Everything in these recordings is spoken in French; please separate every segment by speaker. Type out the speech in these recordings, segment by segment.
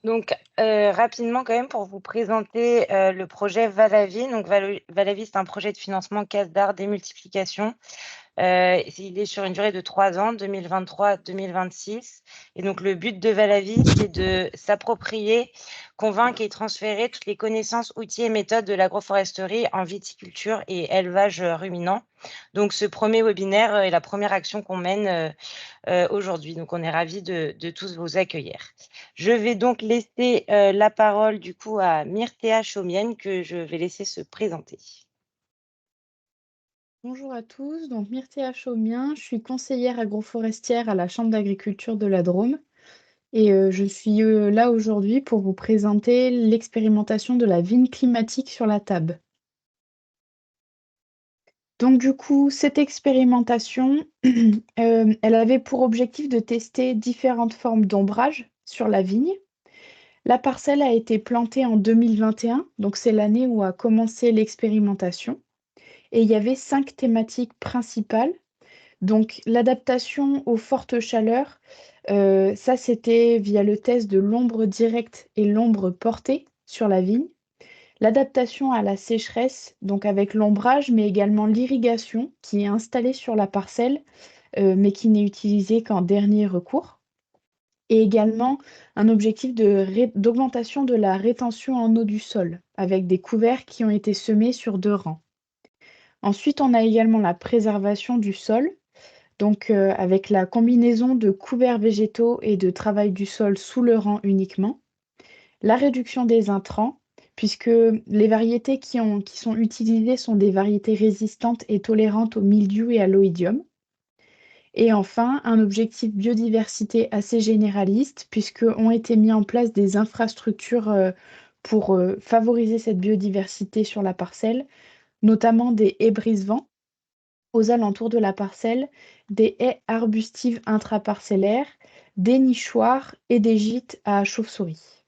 Speaker 1: Donc, rapidement quand même pour vous présenter, le projet Valavi. Donc Valavi, c'est un projet de financement Caisse d'art démultiplication. Il est sur une durée de 3 ans, 2023-2026 et donc le but de Valavi, c'est de s'approprier, convaincre et transférer toutes les connaissances, outils et méthodes de l'agroforesterie en viticulture et élevage, ruminant. Donc ce premier webinaire, est la première action qu'on mène, aujourd'hui. Donc on est ravis de tous vous accueillir. Je vais donc laisser, la parole du coup à Myrtea Chaumienne que je vais laisser se présenter.
Speaker 2: Bonjour à tous, donc Myrtea Chaumien, je suis conseillère agroforestière à la Chambre d'agriculture de la Drôme et je suis là aujourd'hui pour vous présenter l'expérimentation de la vigne climatique sur la table. Donc du coup, cette expérimentation, elle avait pour objectif de tester différentes formes d'ombrage sur la vigne. La parcelle a été plantée en 2021, donc c'est l'année où a commencé l'expérimentation, et il y avait 5 thématiques principales. Donc l'adaptation aux fortes chaleurs, ça c'était via le test de l'ombre directe et l'ombre portée sur la vigne. L'adaptation à la sécheresse, donc avec l'ombrage, mais également l'irrigation qui est installée sur la parcelle, mais qui n'est utilisée qu'en dernier recours. Et également un objectif d'augmentation de la rétention en eau du sol, avec des couverts qui ont été semés sur 2 rangs. Ensuite, on a également la préservation du sol. Donc, avec la combinaison de couverts végétaux et de travail du sol sous le rang uniquement. La réduction des intrants, puisque les variétés qui sont utilisées sont des variétés résistantes et tolérantes au mildiou et à l'oïdium. Et enfin, un objectif biodiversité assez généraliste, puisqu'ont été mis en place des infrastructures pour favoriser cette biodiversité sur la parcelle, notamment des haies brise-vent aux alentours de la parcelle, des haies arbustives intraparcellaires, des nichoirs et des gîtes à chauves-souris.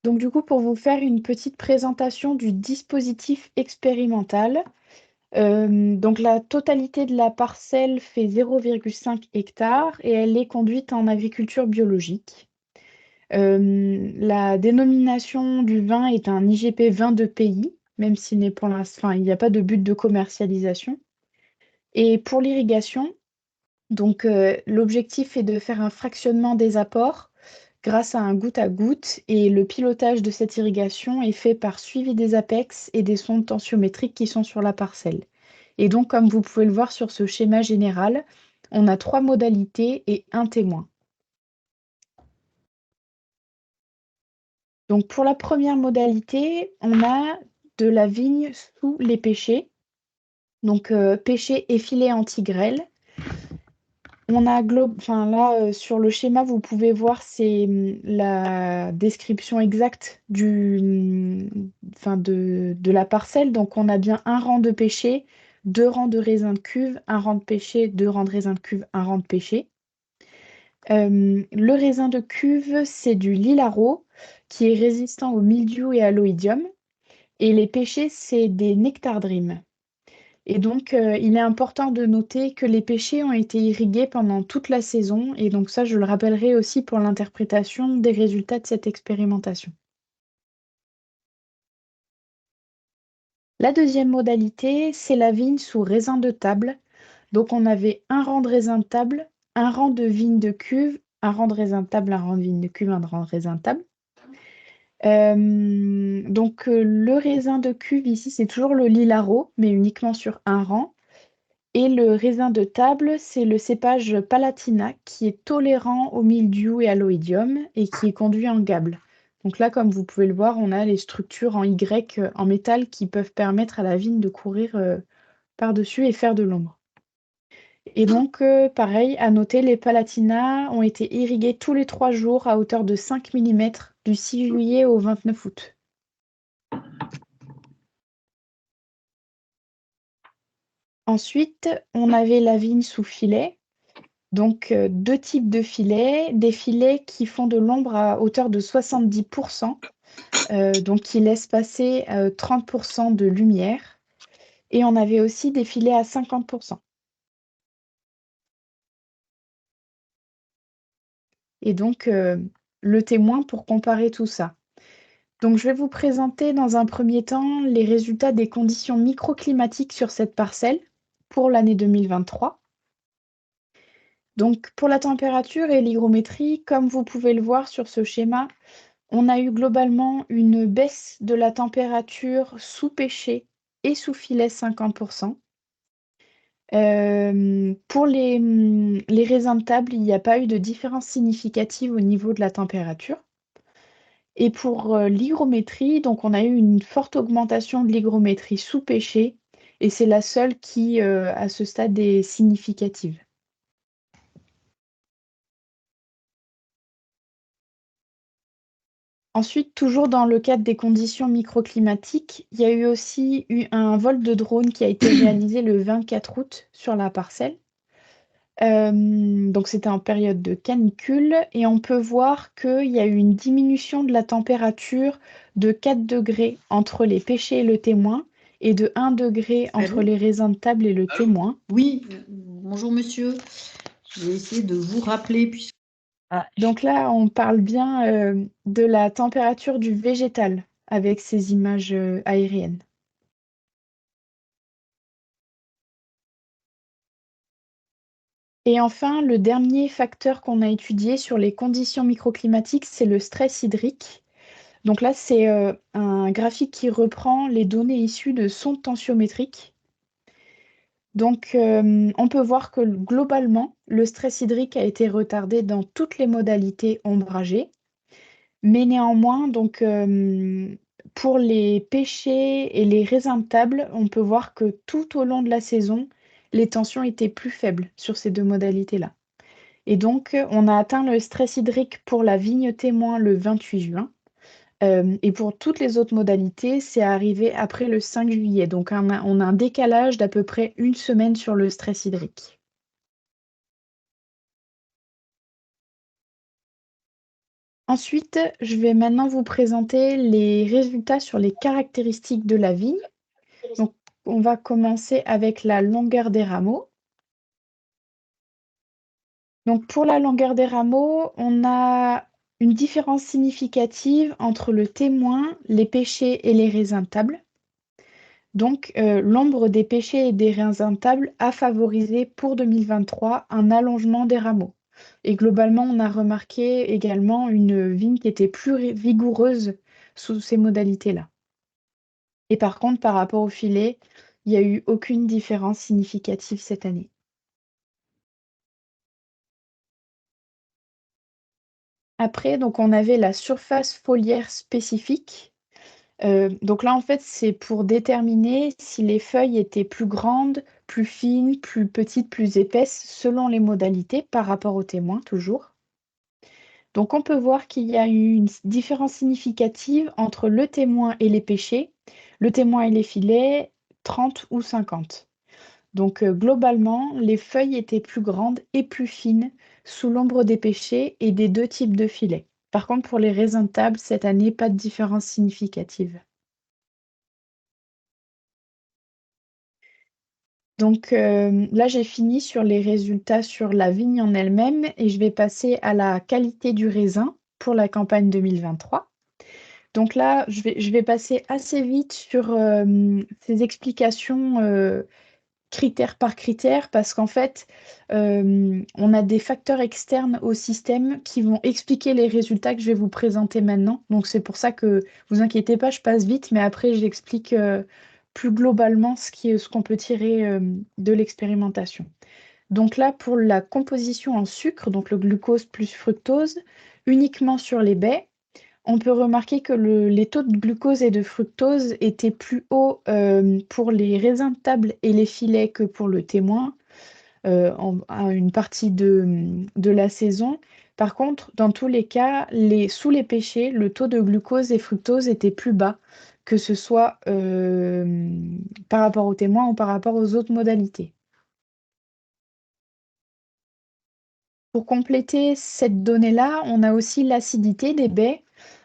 Speaker 2: Donc du coup, pour vous faire une petite présentation du dispositif expérimental, donc la totalité de la parcelle fait 0,5 hectares et elle est conduite en agriculture biologique. La dénomination du vin est un IGP vin de pays, même s'il n'est pour l'instant, il n'y a pas de but de commercialisation. Et pour l'irrigation, donc l'objectif est de faire un fractionnement des apports grâce à un goutte à goutte et le pilotage de cette irrigation est fait par suivi des apex et des sondes tensiométriques qui sont sur la parcelle. Et donc, comme vous pouvez le voir sur ce schéma général, on a 3 modalités et un témoin. Donc, pour la première modalité, on a de la vigne sous les pêchers, donc pêchers et filets anti-grêle. On a enfin là, sur le schéma, vous pouvez voir, c'est la description exacte enfin de la parcelle. Donc, on a bien un rang de pêcher, 2 rangs de raisins de cuve, un rang de pêcher, 2 rangs de raisins de cuve, un rang de pêcher. Le raisin de cuve, c'est du Lilaro, qui est résistant au mildiou et à l'oïdium. Et les pêchers, c'est des Nectardrim. Et donc, il est important de noter que les pêchers ont été irrigués pendant toute la saison. Et donc ça, je le rappellerai aussi pour l'interprétation des résultats de cette expérimentation. La deuxième modalité, c'est la vigne sous raisin de table. Donc, on avait un rang de raisin de table, un rang de vigne de cuve, un rang de raisin de table, un rang de vigne de cuve, un rang de raisin de table. Donc, le raisin de cuve ici, c'est toujours le Lilaro, mais uniquement sur un rang. Et le raisin de table, c'est le cépage Palatina qui est tolérant au mildiou et à l'oïdium et qui est conduit en gable. Donc là, comme vous pouvez le voir, on a les structures en Y en métal qui peuvent permettre à la vigne de courir par-dessus et faire de l'ombre. Et donc, pareil, à noter, les Palatina ont été irrigués tous les 3 jours à hauteur de 5 mm du 6 juillet au 29 août. Ensuite, on avait la vigne sous filet. Donc, 2 types de filets. Des filets qui font de l'ombre à hauteur de 70%, donc qui laissent passer 30% de lumière. Et on avait aussi des filets à 50%. et donc le témoin pour comparer tout ça. Donc, je vais vous présenter dans un premier temps les résultats des conditions microclimatiques sur cette parcelle pour l'année 2023. Donc, pour la température et l'hygrométrie, comme vous pouvez le voir sur ce schéma, on a eu globalement une baisse de la température sous pêcher et sous filet 50%. Pour les raisins de table, il n'y a pas eu de différence significative au niveau de la température. Et pour l'hygrométrie, donc on a eu une forte augmentation de l'hygrométrie sous pêcher, et c'est la seule qui, à ce stade, est significative. Ensuite, toujours dans le cadre des conditions microclimatiques, il y a eu aussi un vol de drone qui a été réalisé le 24 août sur la parcelle. Donc c'était en période de canicule et on peut voir qu'il y a eu une diminution de la température de 4 degrés entre les pêchers et le témoin et de 1 degré entre
Speaker 3: Allô?
Speaker 2: les raisins de table et le témoin.
Speaker 3: Oui, bonjour monsieur. Je vais essayer de vous rappeler puisque
Speaker 2: Donc là, on parle bien de la température du végétal avec ces images aériennes. Et enfin, le dernier facteur qu'on a étudié sur les conditions microclimatiques, c'est le stress hydrique. Donc là, c'est un graphique qui reprend les données issues de sondes tensiométriques. Donc, on peut voir que globalement, le stress hydrique a été retardé dans toutes les modalités ombragées. Mais néanmoins, donc, pour les pêchers et les raisins de table, on peut voir que tout au long de la saison, les tensions étaient plus faibles sur ces deux modalités-là. Et donc, on a atteint le stress hydrique pour la vigne témoin le 28 juin. Et pour toutes les autres modalités, c'est arrivé après le 5 juillet. Donc, on a un décalage d'à peu près une semaine sur le stress hydrique. Ensuite, je vais maintenant vous présenter les résultats sur les caractéristiques de la vigne. Donc, on va commencer avec la longueur des rameaux. Donc, pour la longueur des rameaux, on a une différence significative entre le témoin, les pêchers et les raisins de table. Donc, l'ombre des pêchers et des raisins de table a favorisé pour 2023 un allongement des rameaux. Et globalement, on a remarqué également une vigne qui était plus vigoureuse sous ces modalités-là. Et par contre, par rapport au filet, il n'y a eu aucune différence significative cette année. Après, donc, on avait la surface foliaire spécifique. Donc là, en fait, c'est pour déterminer si les feuilles étaient plus grandes, plus fines, plus petites, plus épaisses, selon les modalités, par rapport au témoin, toujours. Donc on peut voir qu'il y a eu une différence significative entre le témoin et les pêchers, le témoin et les filets, 30 ou 50. Donc globalement, les feuilles étaient plus grandes et plus fines sous l'ombre des pêchers et des deux types de filets. Par contre, pour les raisins de table, cette année, pas de différence significative. Donc là, j'ai fini sur les résultats sur la vigne en elle-même et je vais passer à la qualité du raisin pour la campagne 2023. Donc là, je vais passer assez vite sur ces explications critère par critère parce qu'en fait, on a des facteurs externes au système qui vont expliquer les résultats que je vais vous présenter maintenant. Donc c'est pour ça que vous inquiétez pas, je passe vite, mais après j'explique plus globalement ce qu'on peut tirer de l'expérimentation. Donc là, pour la composition en sucre, donc le glucose plus fructose, uniquement sur les baies, on peut remarquer que les taux de glucose et de fructose étaient plus hauts pour les raisins de table et les filets que pour le témoin à une partie de la saison. Par contre, dans tous les cas, sous les pêchers, le taux de glucose et fructose était plus bas, que ce soit par rapport au témoin ou par rapport aux autres modalités. Pour compléter cette donnée-là, on a aussi l'acidité des baies.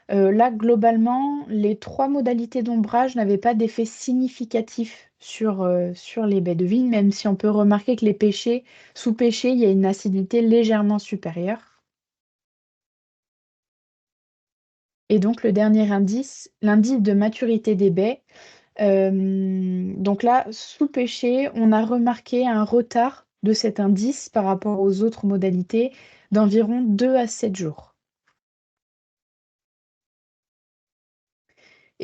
Speaker 2: Là, globalement, les trois modalités d'ombrage n'avaient pas d'effet significatif sur les baies de vigne, même si on peut remarquer que les pêchers, sous pêchés, il y a une acidité légèrement supérieure. Et donc, le dernier indice, l'indice de maturité des baies. Donc là, sous pêché, on a remarqué un retard de cet indice par rapport aux autres modalités d'environ 2 à 7 jours.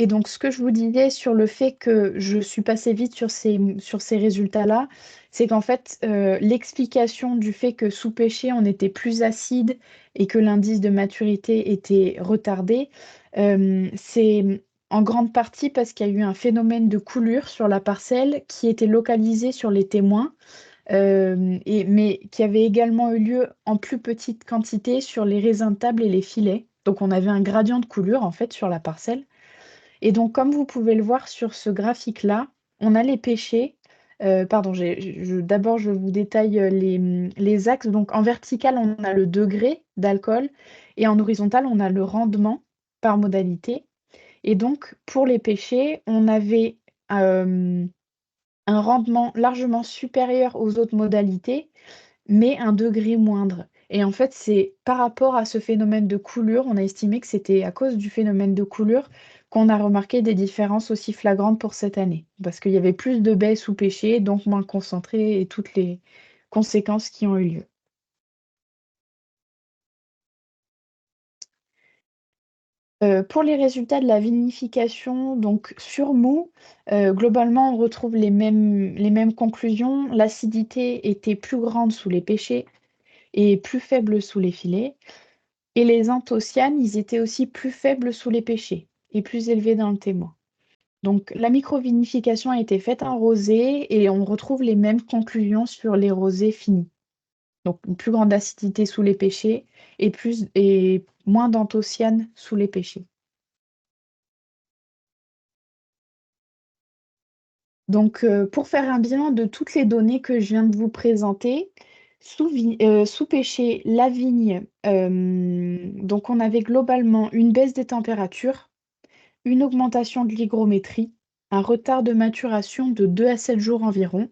Speaker 2: Et donc, ce que je vous disais sur le fait que je suis passée vite sur ces résultats-là, c'est qu'en fait, l'explication du fait que sous pêché, on était plus acide et que l'indice de maturité était retardé, c'est en grande partie parce qu'il y a eu un phénomène de coulure sur la parcelle qui était localisé sur les témoins, mais qui avait également eu lieu en plus petite quantité sur les raisins de table et les filets. Donc, on avait un gradient de coulure, en fait, sur la parcelle. Et donc, comme vous pouvez le voir sur ce graphique-là, on a les pêchés. Pardon, d'abord, je vous détaille les axes. Donc, en vertical, on a le degré d'alcool et en horizontal, on a le rendement par modalité. Et donc, pour les pêchés, on avait un rendement largement supérieur aux autres modalités, mais un degré moindre. Et en fait, c'est par rapport à ce phénomène de coulure, on a estimé que c'était à cause du phénomène de coulure qu'on a remarqué des différences aussi flagrantes pour cette année. Parce qu'il y avait plus de baies sous pêchées, donc moins concentrées et toutes les conséquences qui ont eu lieu. Pour les résultats de la vinification, donc sur mou, globalement, on retrouve les mêmes conclusions. L'acidité était plus grande sous les pêchés et plus faible sous les filets. Et les anthocyanes, ils étaient aussi plus faibles sous les pêchés et plus élevés dans le témoin. Donc la microvinification a été faite en rosé et on retrouve les mêmes conclusions sur les rosés finis. Donc une plus grande acidité sous les pêchés et moins d'anthocyanes sous les pêchés. Donc pour faire un bilan de toutes les données que je viens de vous présenter, sous pêché, la vigne, donc on avait globalement une baisse des températures, une augmentation de l'hygrométrie, un retard de maturation de 2 à 7 jours environ,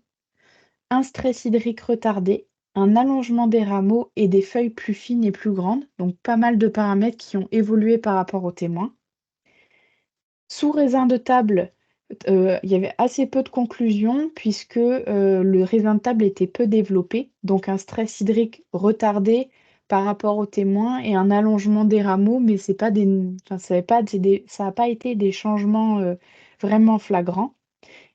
Speaker 2: un stress hydrique retardé, un allongement des rameaux et des feuilles plus fines et plus grandes, donc pas mal de paramètres qui ont évolué par rapport aux témoins. Sous raisin de table, il y avait assez peu de conclusions puisque le raisin de table était peu développé, donc un stress hydrique retardé par rapport aux témoins et un allongement des rameaux, mais c'est pas enfin, ça n'a pas été des changements vraiment flagrants.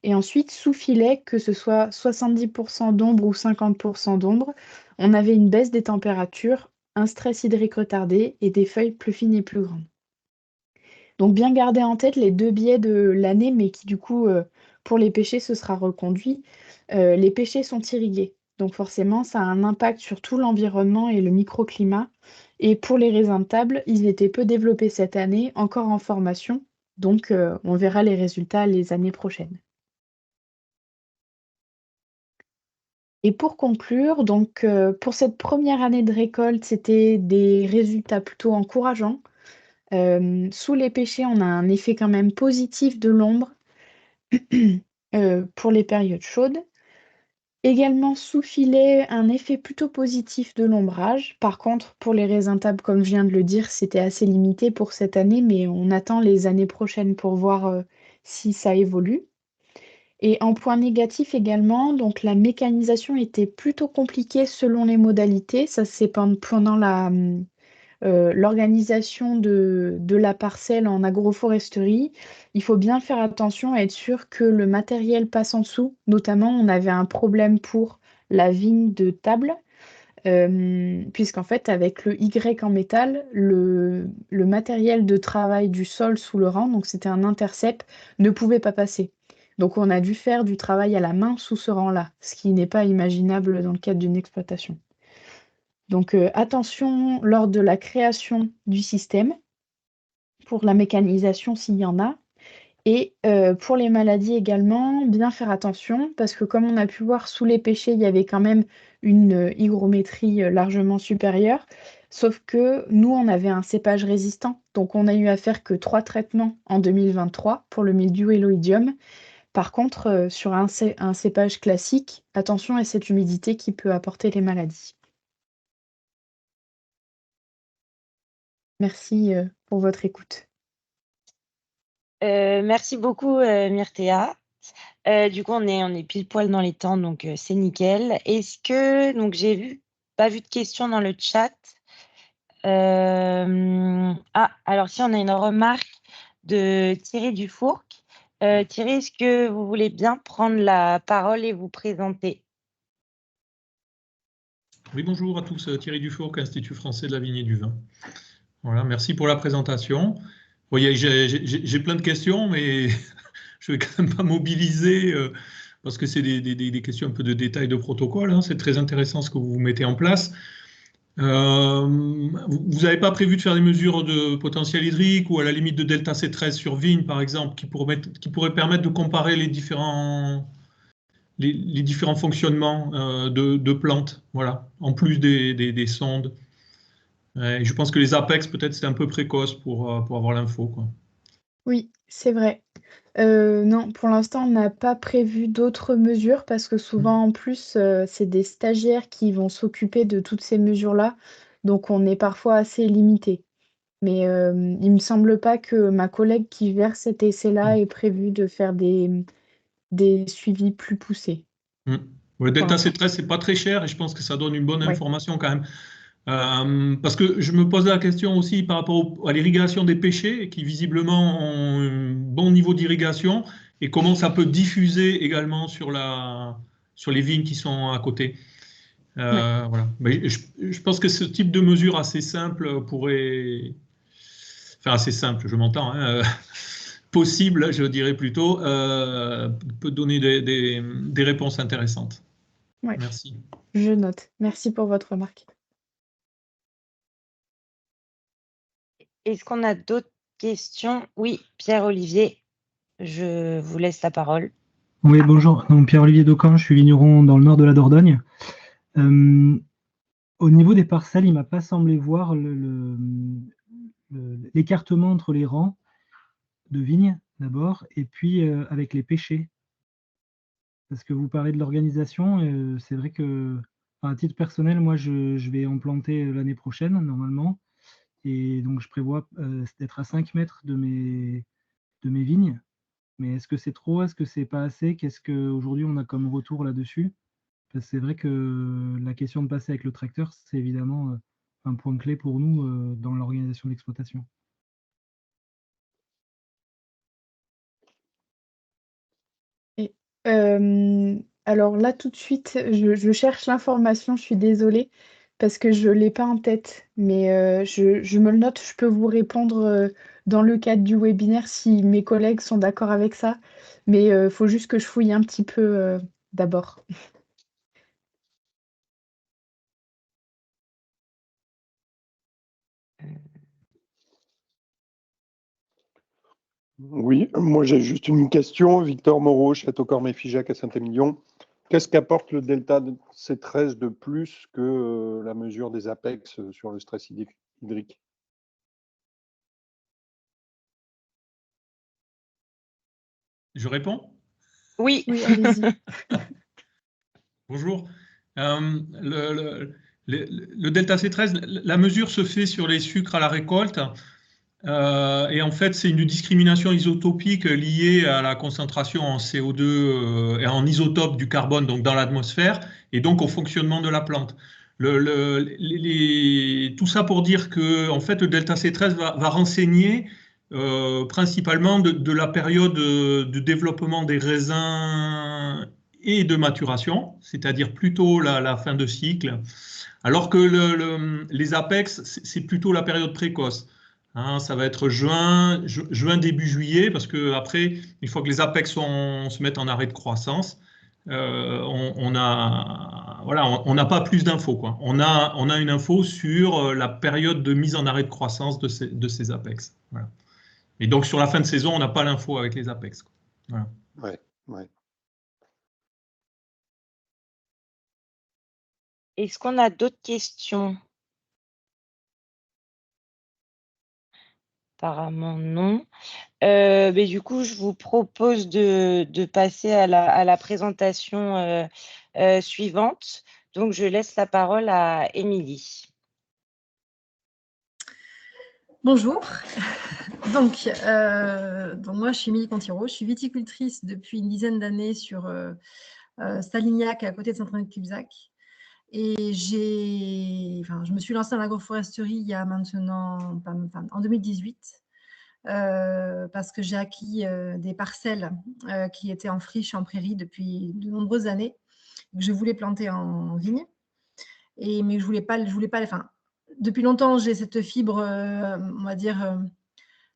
Speaker 2: Et ensuite, sous filet, que ce soit 70% d'ombre ou 50% d'ombre, on avait une baisse des températures, un stress hydrique retardé et des feuilles plus fines et plus grandes. Donc bien garder en tête les deux biais de l'année, mais qui du coup, pour les pêchers, ce sera reconduit. Les pêchers sont irrigués, donc forcément, ça a un impact sur tout l'environnement et le microclimat. Et pour les raisins de table, ils étaient peu développés cette année, encore en formation, donc on verra les résultats les années prochaines. Et pour conclure, donc pour cette première année de récolte, c'était des résultats plutôt encourageants. Sous les pêchers, on a un effet quand même positif de l'ombre pour les périodes chaudes. Également sous filet, un effet plutôt positif de l'ombrage. Par contre, pour les raisins tables, comme je viens de le dire, c'était assez limité pour cette année, mais on attend les années prochaines pour voir si ça évolue. Et en point négatif également, donc la mécanisation était plutôt compliquée selon les modalités. Ça, c'est pendant l'organisation de la parcelle en agroforesterie. Il faut bien faire attention à être sûr que le matériel passe en dessous. Notamment, on avait un problème pour la vigne de table, puisqu'en fait, avec le Y en métal, le matériel de travail du sol sous le rang, donc c'était un intercept, ne pouvait pas passer. Donc on a dû faire du travail à la main sous ce rang-là, ce qui n'est pas imaginable dans le cadre d'une exploitation. Donc attention lors de la création du système, pour la mécanisation s'il y en a, et pour les maladies également, bien faire attention, parce que comme on a pu voir sous les pêchers, il y avait quand même une hygrométrie largement supérieure, sauf que nous, on avait un cépage résistant, donc on a eu à faire que 3 traitements en 2023 pour le mildiou et l'oïdium. Par contre, sur un cépage classique, attention à cette humidité qui peut apporter les maladies. Merci pour votre écoute.
Speaker 1: Merci beaucoup, Myrtea. Du coup, on est pile poil dans les temps, donc c'est nickel. Est-ce que, donc pas vu de questions dans le chat. Alors si on a une remarque de Thierry Dufourc. Thierry, est-ce que vous voulez bien prendre la parole et vous présenter?
Speaker 4: Oui, bonjour à tous, Thierry Dufourc, Institut français de la vigne et du vin. Voilà, merci pour la présentation. Vous voyez, j'ai plein de questions, mais je vais quand même pas mobiliser parce que c'est des questions un peu de détail de protocole, hein. C'est très intéressant ce que vous mettez en place. Vous n'avez pas prévu de faire des mesures de potentiel hydrique ou à la limite de delta C13 sur vigne, par exemple, qui pourraient permettre de comparer les différents fonctionnements de plantes, voilà, en plus des sondes. Et je pense que les apex, peut-être, c'est un peu précoce pour avoir l'info, quoi.
Speaker 2: Oui, c'est vrai. Non, pour l'instant, on n'a pas prévu d'autres mesures parce que souvent, en plus, c'est des stagiaires qui vont s'occuper de toutes ces mesures-là. Donc, on est parfois assez limité. Mais il me semble pas que ma collègue qui gère cet essai-là ait prévu de faire des suivis plus poussés
Speaker 4: Le
Speaker 2: pour
Speaker 4: delta
Speaker 2: l'instant.
Speaker 4: C13, c'est pas très cher et je pense que ça donne une bonne
Speaker 2: Ouais.
Speaker 4: information quand même. Parce que je me pose la question aussi par rapport à l'irrigation des pêchers qui visiblement ont un bon niveau d'irrigation et comment ça peut diffuser également sur les vignes qui sont à côté.
Speaker 2: Ouais.
Speaker 4: Voilà. Mais je pense que ce type de mesure assez simple pourrait, enfin assez simple, je m'entends, hein, possible, je dirais plutôt, peut donner des réponses intéressantes.
Speaker 2: Ouais.
Speaker 4: Merci.
Speaker 2: Je note. Merci pour votre remarque.
Speaker 1: Est-ce qu'on a d'autres questions? Oui, Pierre-Olivier, je vous laisse la parole.
Speaker 5: Oui, bonjour. Donc, Pierre-Olivier Daucan, je suis vigneron dans le nord de la Dordogne. Au niveau des parcelles, il ne m'a pas semblé voir l'écartement entre les rangs de vignes, d'abord, et puis avec les pêchers. Parce que vous parlez de l'organisation, c'est vrai que, à titre personnel, moi, je vais en planter l'année prochaine, normalement. Et donc, je prévois d'être à 5 mètres de mes vignes. Mais est-ce que c'est trop? Est-ce que c'est pas assez? Qu'est-ce qu'aujourd'hui on a comme retour là-dessus? Parce que c'est vrai que la question de passer avec le tracteur, c'est évidemment un point clé pour nous dans l'organisation de l'exploitation.
Speaker 2: Et, alors là, tout de suite, je cherche l'information, je suis désolée, parce que je ne l'ai pas en tête, mais je me le note, je peux vous répondre dans le cadre du webinaire si mes collègues sont d'accord avec ça, mais il faut juste que je fouille un petit peu d'abord.
Speaker 6: Oui, moi j'ai juste une question. Victor Moreau, Château-Cormet-Figeac à Saint-Émilion. Qu'est-ce qu'apporte le delta C13 de plus que la mesure des apex sur le stress hydrique?
Speaker 4: Je réponds?
Speaker 1: Oui.
Speaker 2: Oui, allez-y.
Speaker 4: Bonjour. Le delta C13, la mesure se fait sur les sucres à la récolte. Et en fait, c'est une discrimination isotopique liée à la concentration en CO2 et en isotope du carbone donc dans l'atmosphère et donc au fonctionnement de la plante. Tout ça pour dire que en fait, le delta C13 va renseigner principalement de la période de développement des raisins et de maturation, c'est-à-dire plutôt la fin de cycle, alors que les apex, c'est plutôt la période précoce. Hein, ça va être juin, début juillet, parce que après, une fois que les apex se mettent en arrêt de croissance, on n'a pas plus d'infos, quoi. On a une info sur la période de mise en arrêt de croissance de ces apex. Voilà. Et donc sur la fin de saison, on n'a pas l'info avec les apex, quoi. Voilà.
Speaker 6: Ouais, ouais.
Speaker 1: Est-ce qu'on a d'autres questions? Apparemment non. Mais du coup, je vous propose de passer à la présentation suivante. Donc, je laisse la parole à Émilie.
Speaker 7: Bonjour. Donc moi, je suis Émilie Contiro. Je suis viticultrice depuis une dizaine d'années sur Stalignac, à côté de Saint-Ouen-de-Cubzac. Et je me suis lancée en agroforesterie il y a maintenant, en 2018, parce que j'ai acquis des parcelles qui étaient en friche, en prairie depuis de nombreuses années, que je voulais planter en vigne. Mais je voulais pas, enfin, depuis longtemps, j'ai cette fibre, on va dire,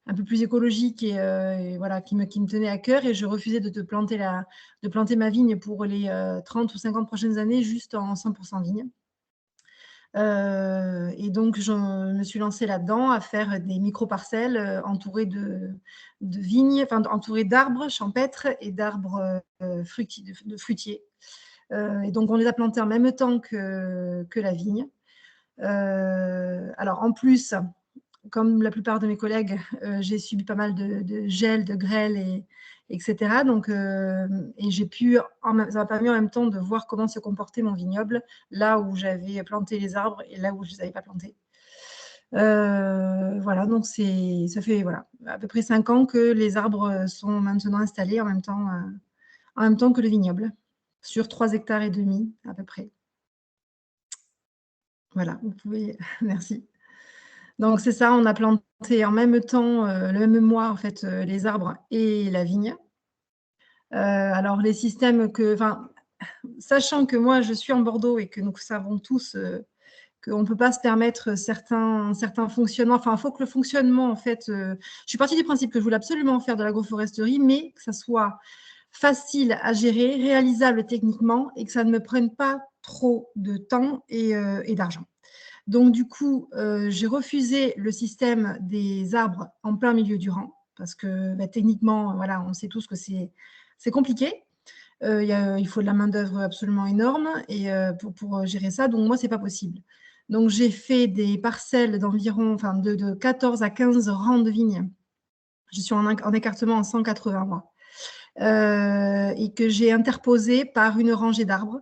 Speaker 7: un peu plus écologique et voilà, qui me tenait à cœur, et je refusais de planter ma vigne pour les 30 ou 50 prochaines années juste en 100% vigne. Et donc, je me suis lancée là-dedans à faire des micro-parcelles entourées de vignes, enfin entourées d'arbres champêtres et d'arbres fruitiers. Et donc, on les a plantés en même temps que la vigne. Alors, en plus, comme la plupart de mes collègues, j'ai subi pas mal de gel, de grêle, etc. Donc, et ça m'a permis en même temps de voir comment se comportait mon vignoble, là où j'avais planté les arbres et là où je ne les avais pas plantés. Voilà, donc ça fait à peu près 5 ans que les arbres sont maintenant installés en même temps que le vignoble, sur 3,5 hectares à peu près. Voilà, vous pouvez, merci. Donc c'est ça, on a planté en même temps, le même mois en fait, les arbres et la vigne. Alors les systèmes sachant que moi je suis en Bordeaux et que nous savons tous qu'on ne peut pas se permettre certains fonctionnements, enfin il faut que le fonctionnement en fait, je suis partie du principe que je voulais absolument faire de l'agroforesterie, mais que ça soit facile à gérer, réalisable techniquement et que ça ne me prenne pas trop de temps et d'argent. Donc, du coup, j'ai refusé le système des arbres en plein milieu du rang parce que techniquement, voilà, on sait tous que c'est compliqué. Il faut de la main-d'œuvre absolument énorme et pour gérer ça. Donc, moi, ce n'est pas possible. Donc, j'ai fait des parcelles d'environ de 14 à 15 rangs de vignes. Je suis en écartement en 180 mois. Et que j'ai interposé par une rangée d'arbres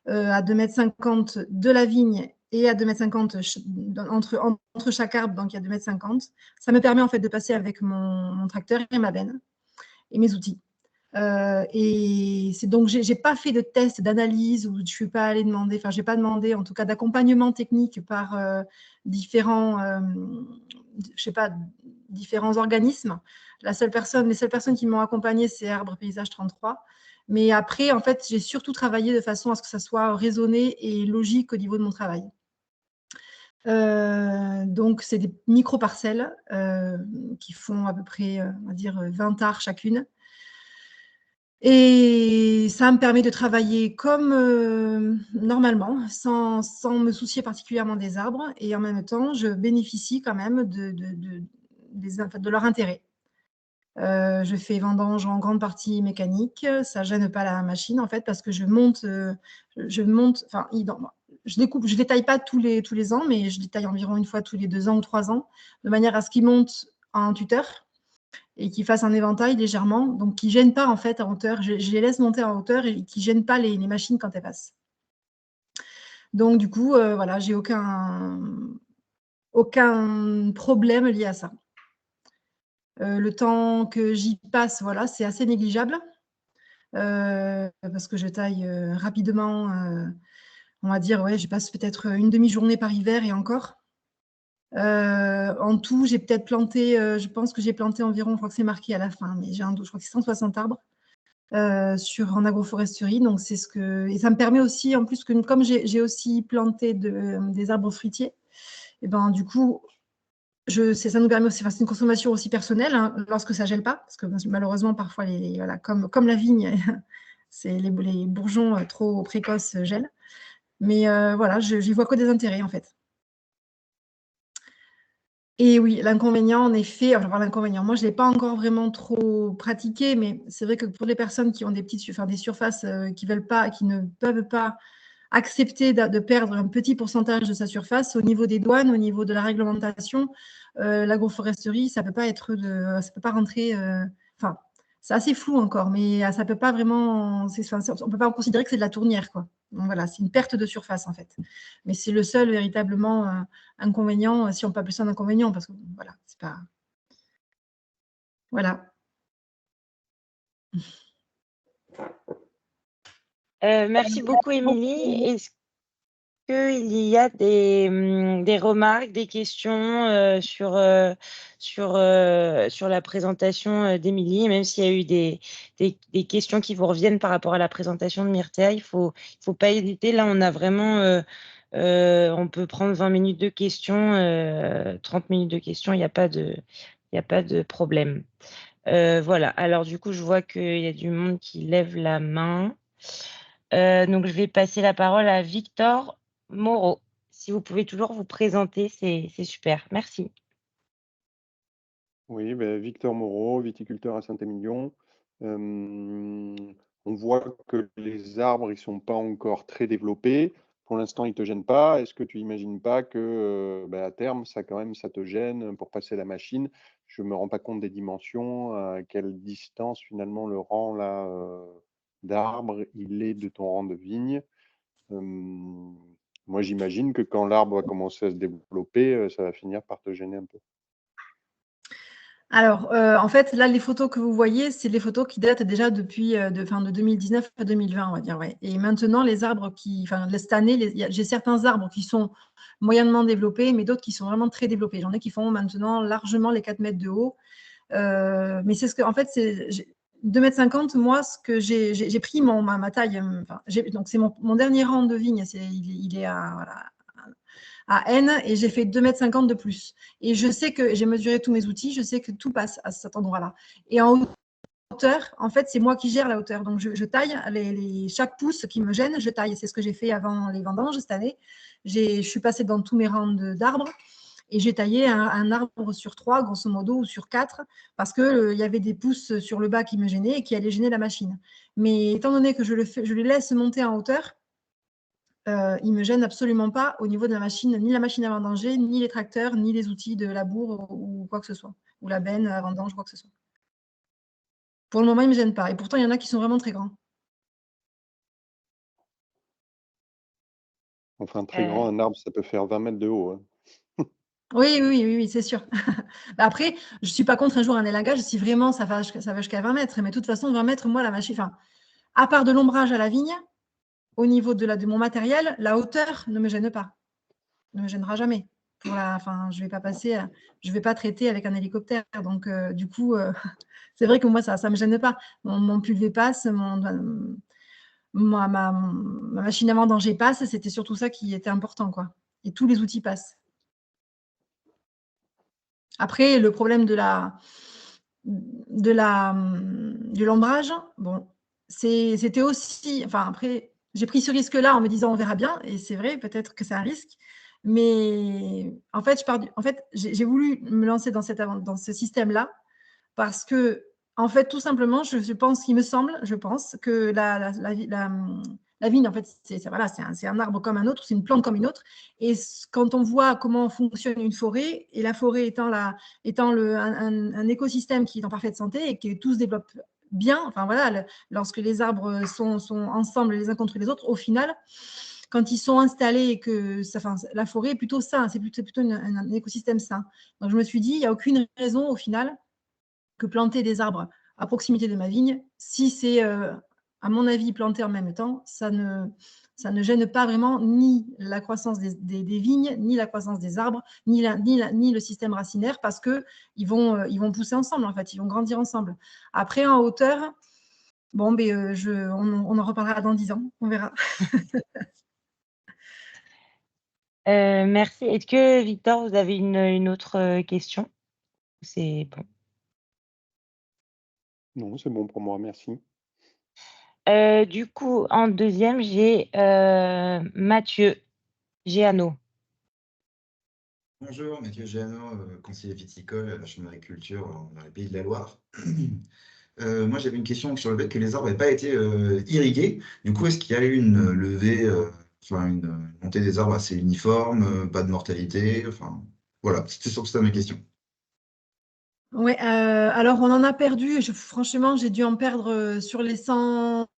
Speaker 7: à 2,50 m de la vigne et à 2,50 m entre chaque arbre, donc il y a 2,50 m. Ça me permet en fait de passer avec mon tracteur et ma benne et mes outils. Et c'est donc, j'ai pas fait de test d'analyse ou je suis pas allée demander, enfin, j'ai pas demandé en tout cas d'accompagnement technique par différents organismes. Les seules personnes qui m'ont accompagnée, c'est Arbre Paysage 33. Mais après, en fait, j'ai surtout travaillé de façon à ce que ça soit raisonné et logique au niveau de mon travail. Donc, c'est des micro-parcelles qui font à peu près, on va dire, 20 arts chacune. Et ça me permet de travailler comme normalement, sans me soucier particulièrement des arbres. Et en même temps, je bénéficie quand même de leur intérêt. Je fais vendange en grande partie mécanique. Ça ne gêne pas la machine, en fait, parce que je monte, enfin, je découpe, je ne les taille pas tous les ans, mais je les taille environ une fois tous les 2 ans ou 3 ans, de manière à ce qu'ils montent en tuteur et qu'ils fassent un éventail légèrement, donc qui ne gênent pas en fait en hauteur. Je les laisse monter en hauteur et qui ne gênent pas les machines quand elles passent. Donc du coup, voilà, j'ai aucun problème lié à ça. Le temps que j'y passe, voilà, c'est assez négligeable parce que je taille rapidement. On va dire, ouais, je passe peut-être une demi-journée par hiver et encore. En tout, j'ai peut-être planté, je pense que j'ai planté environ, je crois que c'est marqué à la fin, mais j'ai un doute, je crois que c'est 160 arbres en agroforesterie. Donc c'est et ça me permet aussi, en plus, que comme j'ai aussi planté des arbres fruitiers, et ben du coup, ça nous permet aussi, c'est une consommation aussi personnelle hein, lorsque ça gèle pas, parce que malheureusement parfois voilà, comme la vigne, c'est les bourgeons trop précoces gèlent. Mais voilà, j'y vois que des intérêts en fait. Et oui, l'inconvénient, en effet, enfin l'inconvénient, moi je ne l'ai pas encore vraiment trop pratiqué, mais c'est vrai que pour les personnes qui ont des surfaces qui ne peuvent pas accepter de perdre un petit pourcentage de sa surface, au niveau des douanes, au niveau de la réglementation, l'agroforesterie, ça peut pas rentrer, c'est assez flou encore, mais ça peut pas vraiment, on peut pas considérer que c'est de la tournière, quoi. Donc voilà, c'est une perte de surface en fait. Mais c'est le seul véritablement inconvénient, si on peut appeler ça un inconvénient, parce que voilà, c'est pas. Voilà.
Speaker 1: Merci beaucoup, Émilie. Est-ce qu'il y a des remarques, des questions sur la présentation d'Émilie, même s'il y a eu des questions qui vous reviennent par rapport à la présentation de Myrtea, il faut pas hésiter. Là, on a vraiment, on peut prendre 20 minutes de questions, 30 minutes de questions, il n'y a pas de problème. Voilà, alors du coup, je vois qu'il y a du monde qui lève la main. Donc, je vais passer la parole à Victor Moreau. Si vous pouvez toujours vous présenter, c'est super. Merci.
Speaker 6: Oui, Victor Moreau, viticulteur à Saint-Émilion. On voit que les arbres, ils ne sont pas encore très développés. Pour l'instant, ils ne te gênent pas. Est-ce que tu n'imagines pas que à terme, ça te gêne pour passer la machine? Je ne me rends pas compte des dimensions, à quelle distance finalement le rang là, d'arbre il est de ton rang de vigne. Moi, j'imagine que quand l'arbre va commencer à se développer, ça va finir par te gêner un peu.
Speaker 7: Alors, en fait, là, les photos que vous voyez, c'est les photos qui datent déjà depuis de 2019 à 2020, on va dire. Ouais. Et maintenant, les arbres cette année, j'ai certains arbres qui sont moyennement développés, mais d'autres qui sont vraiment très développés. J'en ai qui font maintenant largement les 4 mètres de haut. Mais c'est ce que, en fait, c'est 2,50 m, moi, ce que j'ai pris ma taille. Donc, c'est mon dernier rang de vigne. Il est à N et j'ai fait 2,50 m de plus. Et je sais que j'ai mesuré tous mes outils, je sais que tout passe à cet endroit-là. Et en hauteur, en fait, c'est moi qui gère la hauteur. Donc, je taille chaque pouce qui me gêne, je taille. C'est ce que j'ai fait avant les vendanges cette année. Je suis passée dans tous mes rangs d'arbres et j'ai taillé un arbre sur 3, grosso modo, ou sur 4, parce qu'il y avait des pousses sur le bas qui me gênaient et qui allaient gêner la machine. Mais étant donné que je les laisse monter en hauteur, il ne me gêne absolument pas au niveau de la machine, ni la machine à vendanger, ni les tracteurs, ni les outils de labour ou quoi que ce soit, ou la benne à vendange, quoi que ce soit. Pour le moment, il ne me gêne pas. Et pourtant, il y en a qui sont vraiment très grands.
Speaker 6: Enfin, très grand, un arbre, ça peut faire 20 mètres de haut. Hein.
Speaker 7: Oui, c'est sûr. Après, je ne suis pas contre un jour un élagage si vraiment ça va jusqu'à 20 mètres. Mais de toute façon, 20 mètres, moi, la machine, à part de l'ombrage à la vigne, au niveau de mon matériel, la hauteur ne me gêne pas. Ne me gênera jamais. Je vais pas traiter avec un hélicoptère. Donc, du coup, c'est vrai que moi, ça me gêne pas. Mon pulvé passe, ma machine à vendanger passe. C'était surtout ça qui était important, quoi. Et tous les outils passent. Après, le problème de l'ombrage, bon, c'était aussi. Enfin, après, j'ai pris ce risque-là en me disant on verra bien. Et c'est vrai, peut-être que c'est un risque. Mais en fait, j'ai voulu me lancer dans ce système-là parce que, en fait, tout simplement, je pense que la vigne, en fait, c'est un arbre comme un autre, c'est une plante comme une autre. Et quand on voit comment fonctionne une forêt, et la forêt étant un écosystème qui est en parfaite santé et qui tout se développe bien, enfin voilà, lorsque les arbres sont ensemble les uns contre les autres, au final, quand ils sont installés et que la forêt est plutôt sain, c'est plutôt un écosystème sain. Donc je me suis dit, il n'y a aucune raison au final que planter des arbres à proximité de ma vigne, si c'est, à mon avis, planté en même temps, ça ne gêne pas vraiment ni la croissance des vignes, ni la croissance des arbres, ni le système racinaire, parce qu'ils vont pousser ensemble, en fait, ils vont grandir ensemble. Après, en hauteur, bon, on en reparlera dans 10 ans, on verra.
Speaker 1: Merci. Est-ce que, Victor, vous avez une autre question? C'est bon.
Speaker 6: Non, c'est bon pour moi, merci.
Speaker 1: Du coup, en deuxième, j'ai Mathieu Géano.
Speaker 8: Bonjour, Mathieu Géano, conseiller viticole à la Chambre d'agriculture dans les Pays de la Loire. Moi, j'avais une question sur le fait que les arbres n'avaient pas été irrigués. Du coup, est-ce qu'il y a eu une levée, une montée des arbres assez uniforme, pas de mortalité? Enfin, voilà, c'était surtout ça ma question.
Speaker 7: Ouais, alors on en a perdu. Franchement, j'ai dû en perdre sur les 150,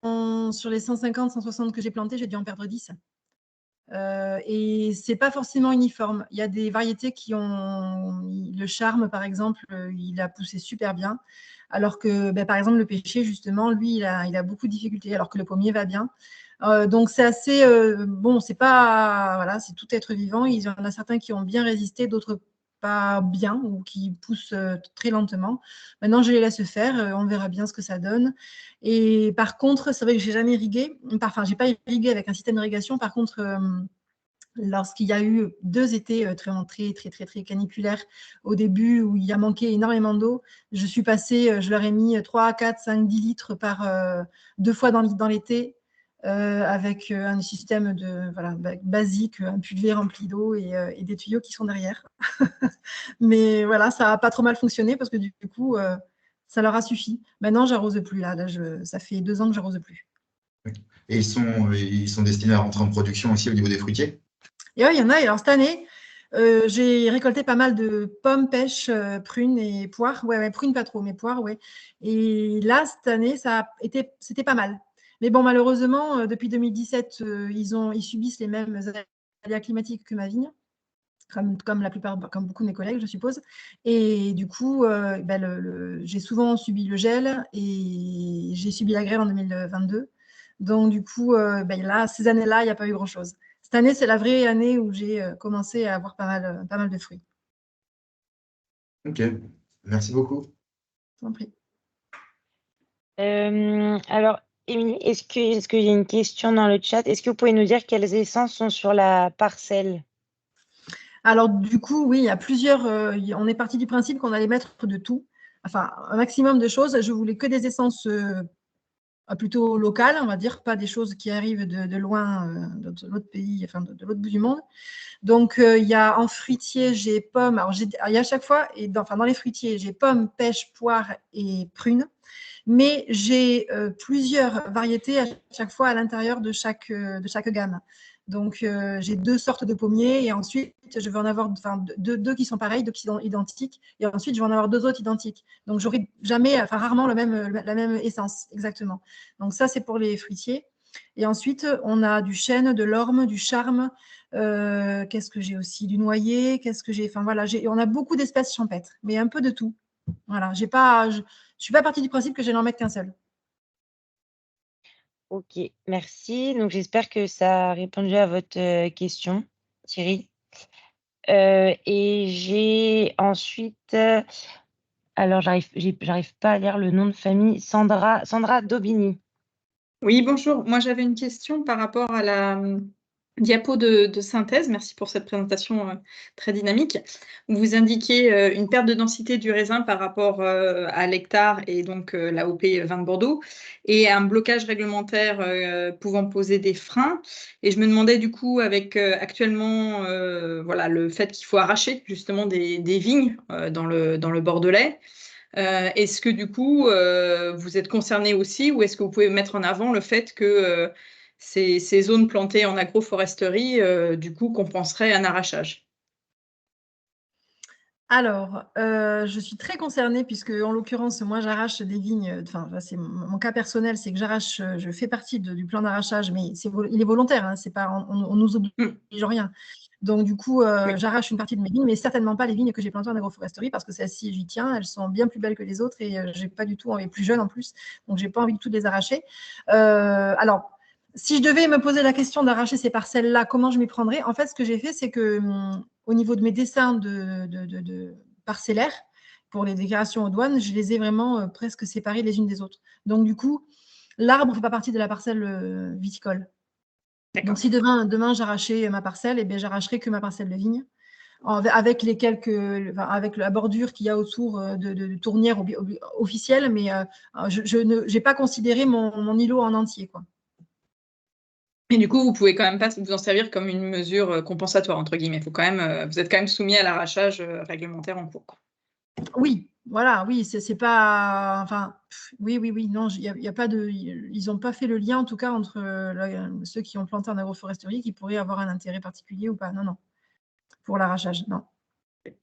Speaker 7: 160 que j'ai plantés, j'ai dû en perdre 10. Et c'est pas forcément uniforme. Il y a des variétés qui ont le charme, par exemple, il a poussé super bien, alors que, par exemple, le pêcher, justement, lui, il a beaucoup de difficultés, alors que le pommier va bien. Donc c'est assez bon, c'est pas voilà, c'est tout être vivant. Il y en a certains qui ont bien résisté, d'autres pas bien ou qui poussent très lentement. Maintenant, je les laisse faire, on verra bien ce que ça donne. Et par contre, c'est vrai que j'ai jamais irrigué. Enfin, j'ai pas irrigué avec un système d'irrigation. Par contre, lorsqu'il y a eu 2 étés très caniculaires au début où il a manqué énormément d'eau, je suis passée, je leur ai mis 3, 4, 5, 10 litres par 2 fois dans l'été avec un système voilà, basique, un pulvé rempli d'eau et des tuyaux qui sont derrière. Mais voilà, ça n'a pas trop mal fonctionné parce que du coup, ça leur a suffi. Maintenant, j'arrose plus. Là, ça fait 2 ans que j'arrose plus.
Speaker 8: Et ils sont destinés à rentrer en production aussi au niveau des fruitiers?
Speaker 7: Et ouais, il y en a. Et alors, cette année, j'ai récolté pas mal de pommes, pêches, prunes et poires. Ouais, prunes pas trop, mais poires, ouais. Et là, cette année, c'était pas mal. Mais bon, malheureusement, depuis 2017, ils subissent les mêmes aléas climatiques que ma vigne, comme beaucoup de mes collègues, je suppose. Et du coup, j'ai souvent subi le gel et j'ai subi la grêle en 2022. Donc, du coup, là, ces années-là, il n'y a pas eu grand-chose. Cette année, c'est la vraie année où j'ai commencé à avoir pas mal de fruits.
Speaker 8: Ok, merci beaucoup.
Speaker 7: Je t'en prie.
Speaker 1: Alors, Émilie, est-ce qu'il y a une question dans le chat? Est-ce que vous pouvez nous dire quelles essences sont sur la parcelle?
Speaker 7: Alors, du coup, oui, il y a plusieurs. On est parti du principe qu'on allait mettre de tout, enfin, un maximum de choses. Je voulais que des essences plutôt locales, on va dire, pas des choses qui arrivent de loin, de l'autre pays, enfin, de l'autre bout du monde. Donc, il y a en fruitier, j'ai pommes. Alors, il y a à chaque fois, dans les fruitiers, j'ai pommes, pêches, poires et prunes. Mais j'ai plusieurs variétés à chaque fois à l'intérieur de chaque gamme. Donc, j'ai 2 sortes de pommiers et ensuite, je vais en avoir deux qui sont pareils, 2 qui sont identiques. Et ensuite, je vais en avoir 2 autres identiques. Donc, j'aurai rarement la même essence, exactement. Donc, ça, c'est pour les fruitiers. Et ensuite, on a du chêne, de l'orme, du charme. Qu'est-ce que j'ai aussi? Du noyer. Qu'est-ce que j'ai? Enfin, voilà, on a beaucoup d'espèces champêtres, mais un peu de tout. Voilà, je ne suis pas partie du principe que j'allais en mettre qu'un seul.
Speaker 1: Ok, merci. Donc, j'espère que ça a répondu à votre question, Thierry. Et j'ai ensuite, alors j'arrive pas à lire le nom de famille, Sandra Daubigny.
Speaker 9: Oui, bonjour. Moi, j'avais une question par rapport à la diapo de synthèse. Merci pour cette présentation très dynamique. Vous indiquez une perte de densité du raisin par rapport à l'hectare et donc la OP vin de Bordeaux et un blocage réglementaire pouvant poser des freins. Et je me demandais du coup, avec actuellement voilà, le fait qu'il faut arracher justement des vignes dans le Bordelais. Est-ce que du coup, vous êtes concerné aussi ou est-ce que vous pouvez mettre en avant le fait que ces zones plantées en agroforesterie, du coup, compenseraient un arrachage?
Speaker 7: Alors, je suis très concernée puisque, en l'occurrence, moi, j'arrache des vignes. Enfin, c'est mon cas personnel, c'est que j'arrache. Je fais partie du plan d'arrachage, mais il est volontaire. Hein, c'est pas, on nous oblige rien. Donc, du coup,
Speaker 9: Oui.
Speaker 7: j'arrache une partie de mes vignes, mais certainement pas les vignes que j'ai plantées en agroforesterie parce que celles-ci, j'y tiens. Elles sont bien plus belles que les autres et j'ai pas du tout envie, plus jeunes en plus. Donc, j'ai pas envie de toutes les arracher. Alors, si je devais me poser la question d'arracher ces parcelles-là, comment je m'y prendrais? En fait, ce que j'ai fait, c'est que au niveau de mes dessins de parcellaires pour les déclarations aux douanes, je les ai vraiment presque séparées les unes des autres. Donc, du coup, l'arbre ne fait pas partie de la parcelle viticole. Donc, si demain j'arrachais ma parcelle, eh bien, j'arracherais que ma parcelle de vigne, avec avec la bordure qu'il y a autour de tournières officielles, mais je n'ai pas considéré mon îlot en entier, quoi.
Speaker 9: Et du coup, vous pouvez quand même pas vous en servir comme une mesure compensatoire, entre guillemets. Faut quand même, vous êtes quand même soumis à l'arrachage réglementaire en cours, quoi.
Speaker 7: Oui, voilà, oui, c'est pas. Enfin, oui, non, il y a pas de. Ils n'ont pas fait le lien, en tout cas, entre ceux qui ont planté en agroforesterie qui pourraient avoir un intérêt particulier ou pas. Non, non, pour l'arrachage, non.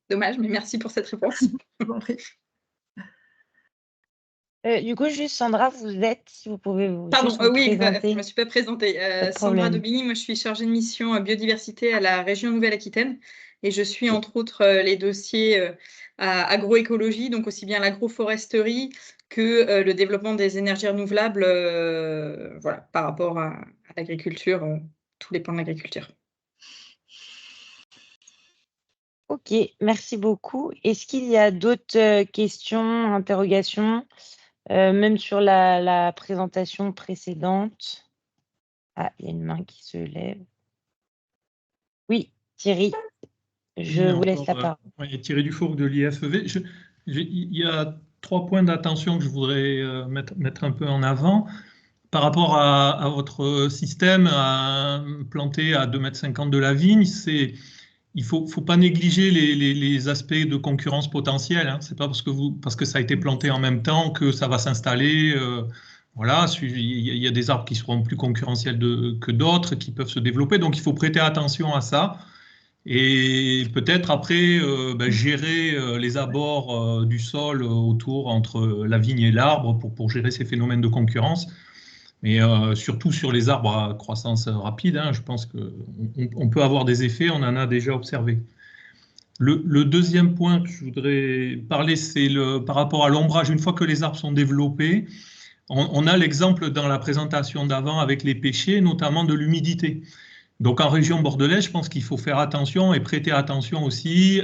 Speaker 9: Dommage, mais merci pour cette réponse.
Speaker 7: Je vous en prie.
Speaker 1: Du coup, juste Sandra, vous êtes, si vous pouvez
Speaker 9: Pardon,
Speaker 1: juste vous
Speaker 9: oui, exact, je ne
Speaker 1: présenter.
Speaker 9: me suis pas présentée.
Speaker 1: Pas de
Speaker 9: Sandra
Speaker 1: problème.
Speaker 9: Daubigny, moi je suis chargée de mission biodiversité à la région Nouvelle-Aquitaine et je suis entre autres les dossiers à agroécologie, donc aussi bien l'agroforesterie que le développement des énergies renouvelables voilà, par rapport à l'agriculture, tous les pans de l'agriculture.
Speaker 1: Ok, merci beaucoup. Est-ce qu'il y a d'autres questions, interrogations, même sur la présentation précédente? Ah, il y a une main qui se lève. Oui, Thierry, je
Speaker 4: Oui,
Speaker 1: vous laisse la
Speaker 4: encore,
Speaker 1: parole.
Speaker 4: oui, Thierry Dufourcq de l'IFEV. Il y a 3 points d'attention que je voudrais mettre un peu en avant. Par rapport à votre système à planter à 2,50 m de la vigne, il faut pas négliger les aspects de concurrence potentielle. Hein. C'est pas parce que ça a été planté en même temps que ça va s'installer. Voilà, il y a des arbres qui seront plus concurrentiels que d'autres, qui peuvent se développer. Donc il faut prêter attention à ça. Et peut-être après gérer les abords du sol autour entre la vigne et l'arbre pour gérer ces phénomènes de concurrence. Mais surtout sur les arbres à croissance rapide, hein, je pense qu'on peut avoir des effets, on en a déjà observé. Le deuxième point que je voudrais parler, c'est par rapport à l'ombrage. Une fois que les arbres sont développés, on a l'exemple dans la présentation d'avant avec les pêchers, notamment de l'humidité. Donc en région bordelaise, je pense qu'il faut faire attention et prêter attention aussi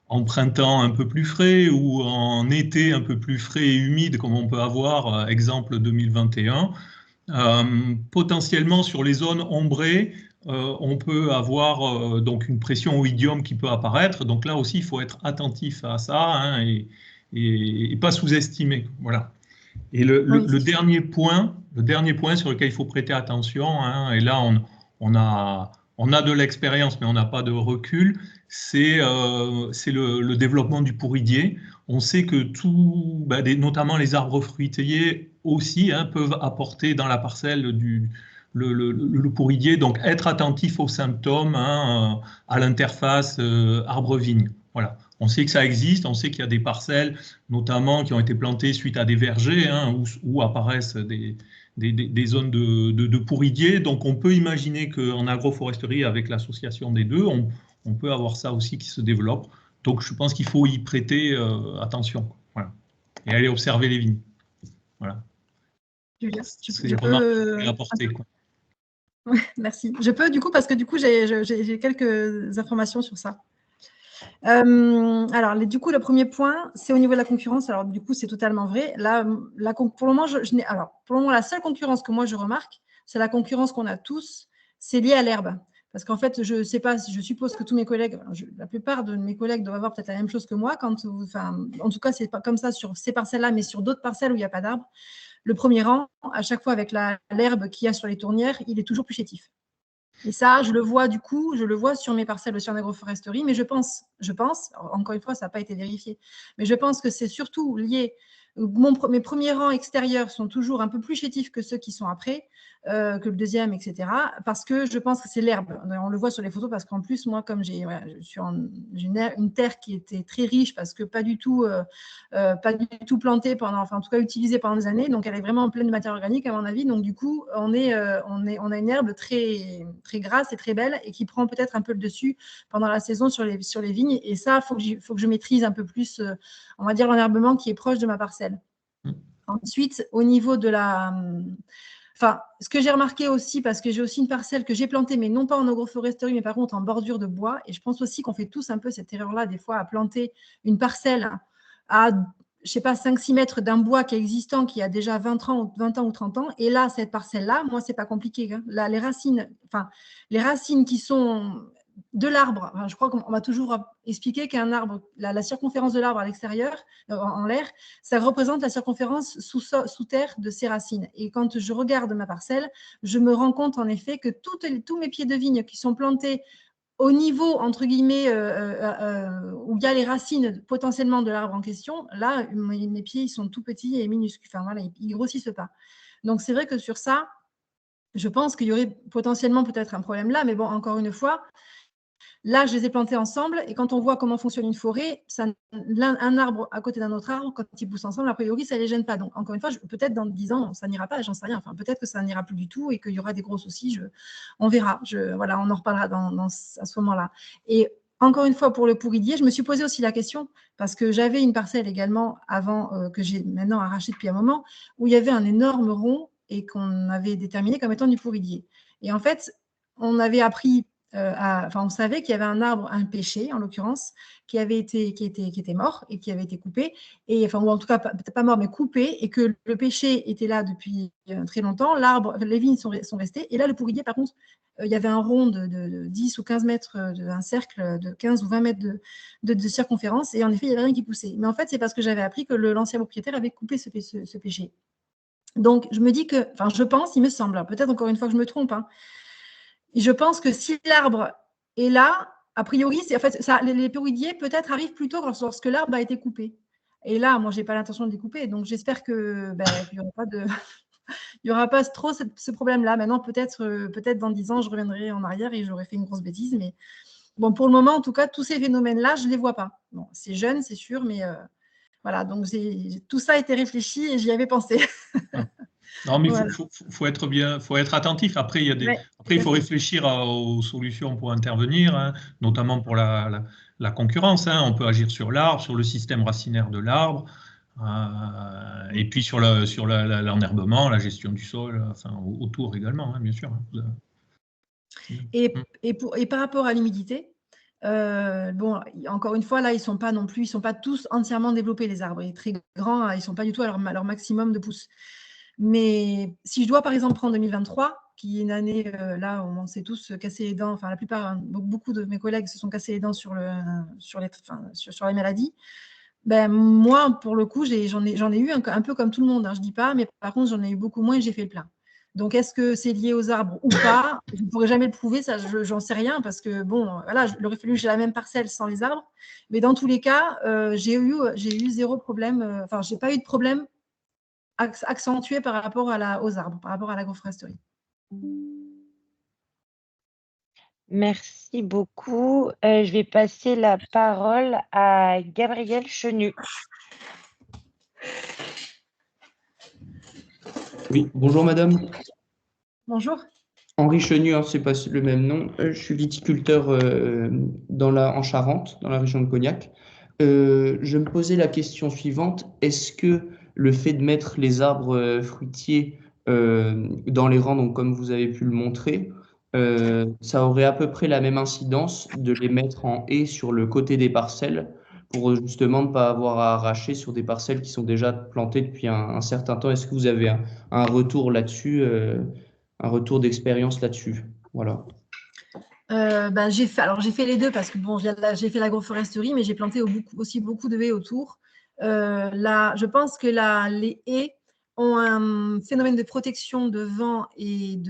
Speaker 4: en printemps un peu plus frais ou en été un peu plus frais et humide, comme on peut avoir, exemple 2021. Potentiellement sur les zones ombrées, on peut avoir donc une pression oïdium qui peut apparaître. Donc là aussi, il faut être attentif à ça hein, et pas sous-estimer. Voilà. Et le dernier point sur lequel il faut prêter attention, hein, et là on a de l'expérience mais on n'a pas de recul, c'est le développement du pourridier. On sait que notamment les arbres fruitiers aussi hein, peuvent apporter dans la parcelle le pourridier, donc être attentif aux symptômes hein, à l'interface arbre-vigne. Voilà. On sait que ça existe, on sait qu'il y a des parcelles, notamment qui ont été plantées suite à des vergers, hein, où apparaissent des zones de pourridier. Donc on peut imaginer qu'en agroforesterie, avec l'association des deux, on peut avoir ça aussi qui se développe. Donc je pense qu'il faut y prêter attention. Voilà. Et aller observer les vignes. Voilà.
Speaker 7: Julia,
Speaker 4: c'est des remarques que je vais apporter. Quoi.
Speaker 7: Ouais, merci. Je peux, du coup, parce que du coup, j'ai quelques informations sur ça. Alors, du coup, le premier point, c'est au niveau de la concurrence. Alors, du coup, c'est totalement vrai. Là, pour le moment, pour le moment, la seule concurrence que moi, je remarque, c'est la concurrence qu'on a tous, c'est lié à l'herbe. Parce qu'en fait, je ne sais pas, je suppose que tous mes collègues, la plupart de mes collègues doivent avoir peut-être la même chose que moi. En tout cas, c'est pas comme ça sur ces parcelles-là, mais sur d'autres parcelles où il n'y a pas d'arbre. Le premier rang, à chaque fois avec l'herbe qu'il y a sur les tournières, il est toujours plus chétif. Et ça, je le vois sur mes parcelles aussi en agroforesterie, mais je pense, encore une fois, ça n'a pas été vérifié, mais je pense que c'est surtout lié. Mes premiers rangs extérieurs sont toujours un peu plus chétifs que ceux qui sont après, que le deuxième, etc. Parce que je pense que c'est l'herbe. On le voit sur les photos parce qu'en plus, moi, comme j'ai une terre qui était très riche parce que pas du tout plantée en tout cas utilisée pendant des années, donc elle est vraiment pleine de matière organique à mon avis. Donc du coup, on a une herbe très, très grasse et très belle et qui prend peut-être un peu le dessus pendant la saison sur les vignes. Et ça, il faut que je maîtrise un peu plus, on va dire, l'enherbement qui est proche de ma parcelle. Ensuite, au niveau de ce que j'ai remarqué aussi, parce que j'ai aussi une parcelle que j'ai plantée, mais non pas en agroforesterie, mais par contre en bordure de bois. Et je pense aussi qu'on fait tous un peu cette erreur-là, des fois, à planter une parcelle à, je sais pas, 5-6 mètres d'un bois qui est existant, qui a déjà 20 ans ou 30 ans. Et là, cette parcelle-là, moi, c'est pas compliqué. Hein. Là, les racines qui sont de l'arbre, je crois qu'on m'a toujours expliqué qu'un arbre, la circonférence de l'arbre à l'extérieur, en l'air, ça représente la circonférence sous terre de ses racines. Et quand je regarde ma parcelle, je me rends compte en effet que tous mes pieds de vigne qui sont plantés au niveau, entre guillemets, où il y a les racines potentiellement de l'arbre en question, là, mes pieds, ils sont tout petits et minuscules. Enfin, voilà, ils ne grossissent pas. Donc, c'est vrai que sur ça, je pense qu'il y aurait potentiellement peut-être un problème là, mais bon, encore une fois, Là, je les ai plantés ensemble et quand on voit comment fonctionne une forêt, un arbre à côté d'un autre arbre, quand ils poussent ensemble, a priori, ça ne les gêne pas. Donc, encore une fois, peut-être dans 10 ans, ça n'ira pas, j'en sais rien. Enfin, peut-être que ça n'ira plus du tout et qu'il y aura des gros soucis. On verra. Voilà, on en reparlera à ce moment-là. Et encore une fois, pour le pourridier, je me suis posé aussi la question parce que j'avais une parcelle également avant que j'ai maintenant arrachée depuis un moment où il y avait un énorme rond et qu'on avait déterminé comme étant du pourridier. Et en fait, on avait appris on savait qu'il y avait un arbre, un pêcher en l'occurrence, qui était mort et qui avait été coupé, ou en tout cas peut-être pas mort mais coupé, et que le pêcher était là depuis très longtemps. Les vignes sont restées, et là le pourridier par contre, il y avait un rond de 10 ou 15 mètres, un cercle de 15 ou 20 mètres de circonférence, et en effet il n'y avait rien qui poussait. Mais en fait c'est parce que j'avais appris que l'ancien propriétaire avait coupé ce pêcher. Donc je me dis que, je pense, il me semble, peut-être encore une fois que je me trompe, hein, et je pense que si l'arbre est là, a priori, les pourridiers peut-être arrivent plus tôt lorsque l'arbre a été coupé. Et là, moi, je n'ai pas l'intention de les couper, donc j'espère qu'il n'y aura pas trop ce problème-là. Maintenant, peut-être dans 10 ans, je reviendrai en arrière et j'aurai fait une grosse bêtise. Mais bon, pour le moment, en tout cas, tous ces phénomènes-là, je ne les vois pas. Bon, c'est jeune, c'est sûr, mais voilà. Donc, tout ça a été réfléchi et j'y avais pensé.
Speaker 4: Non, mais il faut être attentif. Après, il faut réfléchir aux solutions pour intervenir, hein, notamment pour la concurrence. Hein. On peut agir sur l'arbre, sur le système racinaire de l'arbre, et puis sur l'enherbement, la gestion du sol, autour également, hein, bien sûr.
Speaker 7: Et par rapport à l'humidité, encore une fois, là, ils sont pas tous entièrement développés, les arbres. Ils sont très grands, ils ne sont pas du tout à leur maximum de pousse. Mais si je dois, par exemple, prendre 2023, qui est une année, là, on s'est tous cassé les dents, la plupart, beaucoup de mes collègues se sont cassés les dents sur les maladies. Moi, pour le coup, j'en ai eu un peu comme tout le monde, hein, je ne dis pas, mais par contre, j'en ai eu beaucoup moins et j'ai fait le plein. Donc, est-ce que c'est lié aux arbres ou pas? Je ne pourrai jamais le prouver, ça, j'en sais rien, parce que, il aurait fallu que j'ai la même parcelle sans les arbres. Mais dans tous les cas, j'ai eu zéro problème, je n'ai pas eu de problème accentué par rapport aux arbres, par rapport à l'agroforesterie.
Speaker 1: Merci beaucoup. Je vais passer la parole à Gabrielle Chenu.
Speaker 10: Oui, bonjour madame.
Speaker 7: Bonjour.
Speaker 10: Henri Chenu, c'est pas le même nom. Je suis viticulteur en Charente, dans la région de Cognac. Je me posais la question suivante. Est-ce que le fait de mettre les arbres fruitiers dans les rangs, donc comme vous avez pu le montrer, ça aurait à peu près la même incidence de les mettre en haie sur le côté des parcelles pour justement ne pas avoir à arracher sur des parcelles qui sont déjà plantées depuis un certain temps? Est-ce que vous avez un retour là-dessus, un retour d'expérience là-dessus? Voilà.
Speaker 7: J'ai fait les deux parce que j'ai fait l'agroforesterie, mais j'ai planté aussi beaucoup de haies autour. Je pense que les haies ont un phénomène de protection de vent et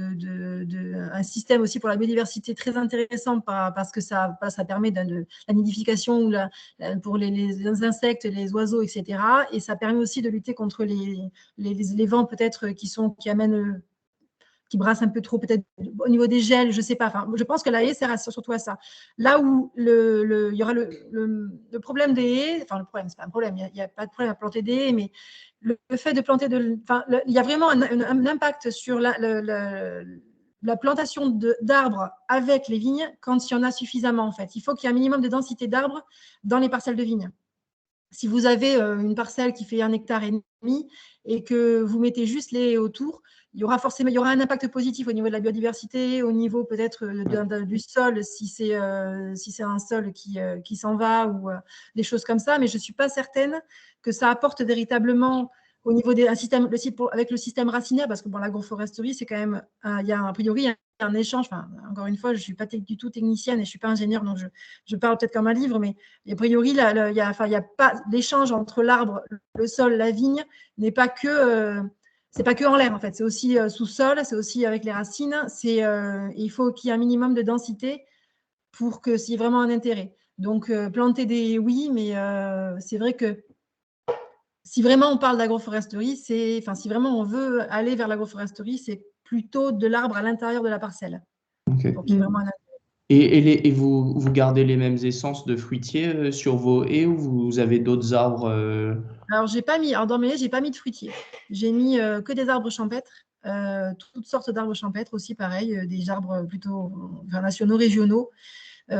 Speaker 7: un système aussi pour la biodiversité très intéressant parce que ça permet de la nidification pour les insectes, les oiseaux, etc. Et ça permet aussi de lutter contre les vents peut-être qui amènent qui brasse un peu trop, peut-être au niveau des gels, je ne sais pas. Je pense que la haie sert surtout à ça. Là où il y aura le problème des haies, le problème, c'est pas un problème, il n'y a pas de problème à planter des haies, mais le fait de planter il y a vraiment un impact sur la plantation d'arbres avec les vignes quand il y en a suffisamment, en fait. Il faut qu'il y ait un minimum de densité d'arbres dans les parcelles de vignes. Si vous avez une parcelle qui fait 1,5 hectare et que vous mettez juste les haies autour, il y aura un impact positif au niveau de la biodiversité, au niveau peut-être du sol, si c'est un sol qui s'en va ou des choses comme ça, mais je ne suis pas certaine que ça apporte véritablement au niveau avec le système racinaire, parce que l'agroforesterie, c'est quand même, il y a a priori un échange, encore une fois, je ne suis pas du tout technicienne et je ne suis pas ingénieure, donc je parle peut-être comme un livre, mais a priori, il y a pas l'échange entre l'arbre, le sol, la vigne, n'est pas que... c'est pas que en l'air, en fait. C'est aussi sous sol, c'est aussi avec les racines. Il faut qu'il y ait un minimum de densité pour que s'il y ait vraiment un intérêt. Donc, planter des oui, mais c'est vrai que si vraiment on parle d'agroforesterie, si vraiment on veut aller vers l'agroforesterie, c'est plutôt de l'arbre à l'intérieur de la parcelle.
Speaker 10: Okay.
Speaker 7: Donc, il y a vraiment un intérêt.
Speaker 10: Et vous gardez les mêmes essences de fruitiers sur vos haies ou vous avez d'autres arbres
Speaker 7: Alors, dans mes haies, j'ai pas mis de fruitiers. J'ai mis que des arbres champêtres, toutes sortes d'arbres champêtres aussi, pareil, des arbres plutôt nationaux, régionaux.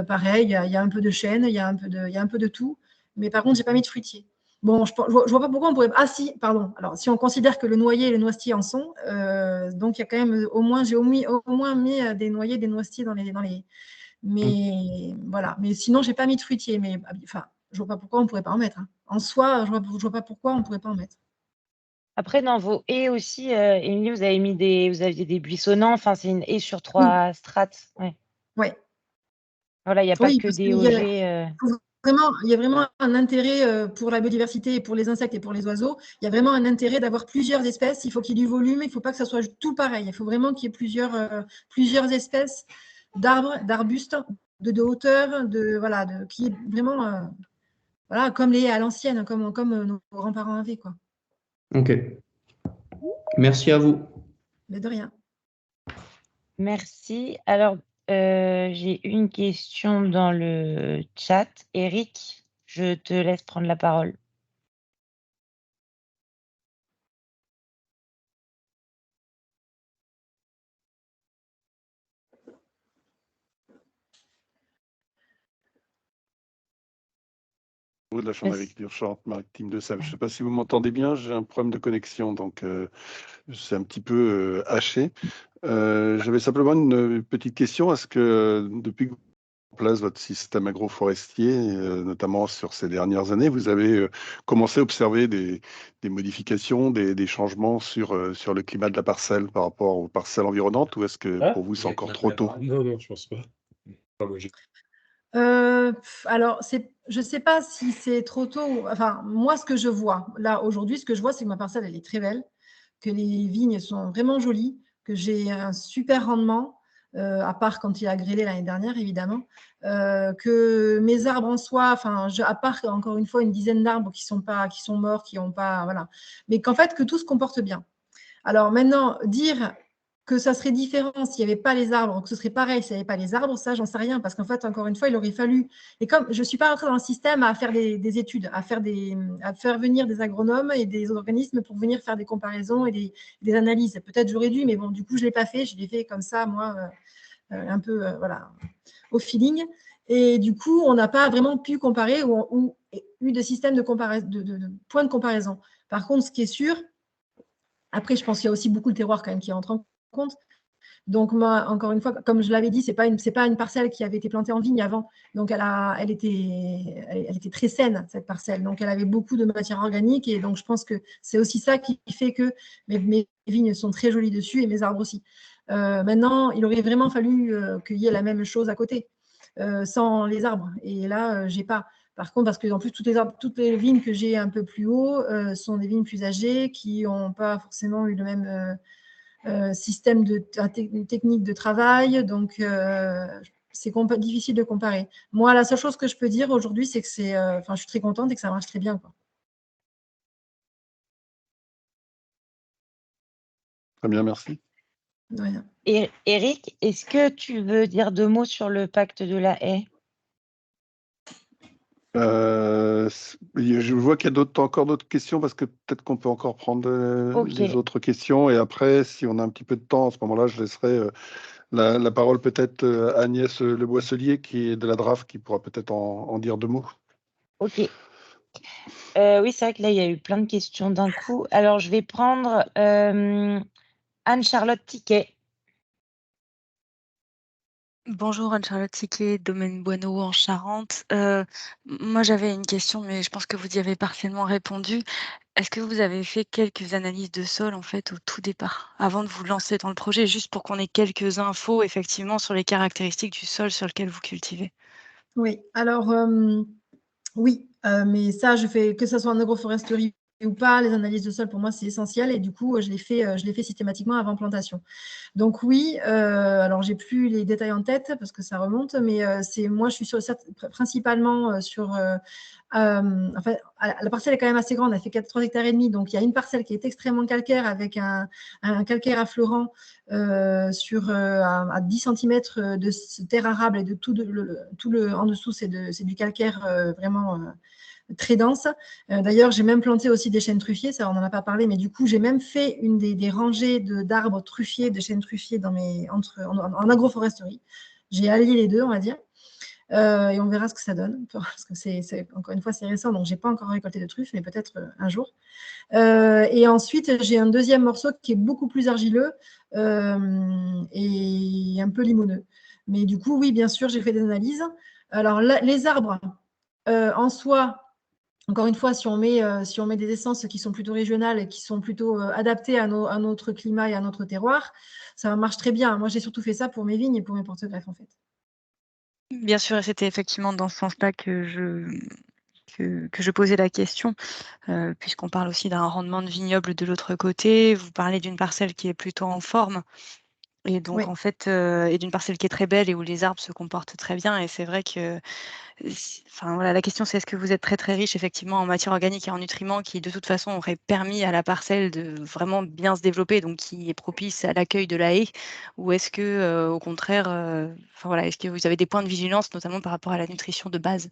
Speaker 7: Pareil, il y a un peu de chêne, il y a un peu de tout. Mais par contre, j'ai pas mis de fruitiers. Bon, je vois pas pourquoi on pourrait. Ah si, pardon. Alors, si on considère que le noyer et le noisetier en sont, donc il y a quand même j'ai au moins mis des noyers, des noisetiers dans les. Mais voilà. Mais sinon, j'ai pas mis de fruitiers. Mais enfin, je vois pas pourquoi on pourrait pas en mettre. Hein. En soi, je vois pas pourquoi on pourrait pas en mettre.
Speaker 1: Après, dans vos haies aussi, Émilie, vous aviez des buissonnants. Enfin, c'est une haie sur 3 strates. Ouais.
Speaker 7: Ouais.
Speaker 1: Voilà, il n'y a pas
Speaker 7: Oui,
Speaker 1: que
Speaker 7: parce
Speaker 1: des
Speaker 7: qu'il
Speaker 1: OG.
Speaker 7: il y a vraiment un intérêt pour la biodiversité, et pour les insectes et pour les oiseaux. Il y a vraiment un intérêt d'avoir plusieurs espèces. Il faut qu'il y ait du volume. Il ne faut pas que ça soit tout pareil. Il faut vraiment qu'il y ait plusieurs espèces d'arbres, d'arbustes, de hauteur, qui est vraiment comme les haies à l'ancienne, comme nos grands-parents avaient, quoi.
Speaker 10: Ok. Merci à vous.
Speaker 7: Mais de rien.
Speaker 1: Merci. Alors, j'ai une question dans le chat. Eric, je te laisse prendre la parole.
Speaker 6: De la Chambre d'agriculture Charente-Maritime de Sèvres. Je ne sais pas si vous m'entendez bien, j'ai un problème de connexion, donc c'est un petit peu haché. J'avais simplement une petite question. Est-ce que depuis que vous avez mis en place votre système agroforestier, notamment sur ces dernières années, vous avez commencé à observer des modifications, des changements sur le climat de la parcelle par rapport aux parcelles environnantes, ou est-ce que pour vous c'est encore trop tôt?
Speaker 11: Non, je pense pas.
Speaker 7: Alors, je ne sais pas si c'est trop tôt. Enfin, moi, ce que je vois, là, aujourd'hui, ce que je vois, c'est que ma parcelle, elle est très belle, que les vignes sont vraiment jolies, que j'ai un super rendement, à part quand il a grêlé l'année dernière, évidemment, que mes arbres en soi, à part, encore une fois, une dizaine d'arbres qui sont morts, qui n'ont pas, voilà, mais qu'en fait, que tout se comporte bien. Alors maintenant, dire que ça serait différent s'il n'y avait pas les arbres, que ce serait pareil s'il n'y avait pas les arbres, ça, j'en sais rien, parce qu'en fait, encore une fois, il aurait fallu, et comme je ne suis pas rentrée dans le système à faire des études, à faire venir des agronomes et des organismes pour venir faire des comparaisons et des analyses. Peut-être j'aurais dû, mais bon, du coup, je ne l'ai pas fait, je l'ai fait comme ça, moi, un peu, voilà, au feeling. Et du coup, on n'a pas vraiment pu comparer ou eu de système de points de comparaison. Par contre, ce qui est sûr, après, je pense qu'il y a aussi beaucoup de terroir quand même qui rentre en compte. Donc, moi, encore une fois, comme je l'avais dit, ce n'est pas une parcelle qui avait été plantée en vigne avant. Donc, elle était très saine, cette parcelle. Donc, elle avait beaucoup de matière organique. Et donc, je pense que c'est aussi ça qui fait que mes vignes sont très jolies dessus et mes arbres aussi. Maintenant, il aurait vraiment fallu qu'il y ait la même chose à côté, sans les arbres. Et là, j'ai pas. Par contre, parce que en plus, toutes les vignes que j'ai un peu plus haut sont des vignes plus âgées qui n'ont pas forcément eu le même système de technique de travail. Donc, c'est difficile de comparer. Moi, la seule chose que je peux dire aujourd'hui, c'est que je suis très contente et que ça marche très bien, quoi.
Speaker 6: Très bien, merci.
Speaker 7: De rien.
Speaker 1: Et Eric, est-ce que tu veux dire 2 mots sur le pacte de la haie?
Speaker 6: Je vois qu'il y a encore d'autres questions, parce que peut-être qu'on peut encore prendre les autres questions. Et après, si on a un petit peu de temps, à ce moment-là, je laisserai la parole peut-être à Agnès Le Boisselier, qui est de la DRAF, qui pourra peut-être en dire 2 mots.
Speaker 1: Ok. Oui, c'est vrai que là, il y a eu plein de questions d'un coup. Alors, je vais prendre Anne-Charlotte Tiquet.
Speaker 12: Bonjour Anne-Charlotte Tiquet, domaine Boineau en Charente. Moi j'avais une question, mais je pense que vous y avez partiellement répondu. Est-ce que vous avez fait quelques analyses de sol en fait au tout départ, avant de vous lancer dans le projet, juste pour qu'on ait quelques infos effectivement sur les caractéristiques du sol sur lequel vous cultivez?
Speaker 7: Oui, alors oui, mais ça, je fais que ce soit en agroforesterie ou pas, les analyses de sol, pour moi, c'est essentiel. Et du coup, je les fais systématiquement avant plantation. Donc oui, alors j'ai plus les détails en tête parce que ça remonte, mais moi, je suis principalement sur… enfin, la parcelle est quand même assez grande, elle fait 3,5 hectares, donc il y a une parcelle qui est extrêmement calcaire avec un calcaire affleurant à 10 cm de terre arable et de tout le en dessous, c'est du calcaire vraiment… très dense. D'ailleurs, j'ai même planté aussi des chênes truffiers, ça on n'en a pas parlé, mais du coup, j'ai même fait des rangées d'arbres truffiers, de chênes truffiers en agroforesterie. J'ai allié les deux, on va dire. Et on verra ce que ça donne, parce que encore une fois, c'est récent, donc je n'ai pas encore récolté de truffes, mais peut-être un jour. Et ensuite, j'ai un deuxième morceau qui est beaucoup plus argileux et un peu limoneux. Mais du coup, oui, bien sûr, j'ai fait des analyses. Alors, les arbres, en soi, encore une fois, si on met des essences qui sont plutôt régionales et qui sont plutôt adaptées à notre climat et à notre terroir, ça marche très bien. Moi, j'ai surtout fait ça pour mes vignes et pour mes porte-greffes, en fait.
Speaker 12: Bien sûr, et c'était effectivement dans ce sens-là que je posais la question, puisqu'on parle aussi d'un rendement de vignoble de l'autre côté. Vous parlez d'une parcelle qui est plutôt en forme. Et donc,
Speaker 7: Oui.
Speaker 12: en fait, et d'une parcelle qui est très belle et où les arbres se comportent très bien. Et c'est vrai que, enfin, voilà, la question, c'est est-ce que vous êtes très, très riche, effectivement, en matière organique et en nutriments qui, de toute façon, auraient permis à la parcelle de vraiment bien se développer, donc qui est propice à l'accueil de la haie, ou est-ce que, au contraire, enfin, voilà, est-ce que vous avez des points de vigilance, notamment par rapport à la nutrition de base?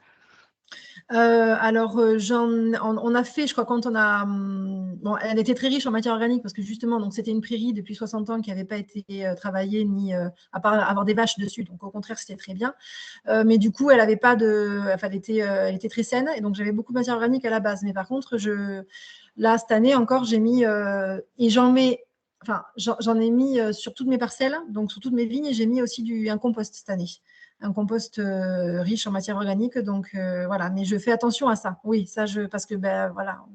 Speaker 7: Alors, on a fait, je crois, quand on a… Bon, elle était très riche en matière organique parce que justement, donc c'était une prairie depuis 60 ans qui n'avait pas été travaillée, ni à part avoir des vaches dessus. Donc, au contraire, c'était très bien. Mais du coup, elle avait pas de… Enfin, elle était très saine. Et donc, j'avais beaucoup de matière organique à la base. Mais par contre, là, cette année encore, j'ai mis… et j'en ai mis sur toutes mes parcelles, donc sur toutes mes vignes, et j'ai mis aussi un compost cette année. Un compost riche en matière organique. Donc, voilà. Mais je fais attention à ça. Oui, ça, parce que, voilà,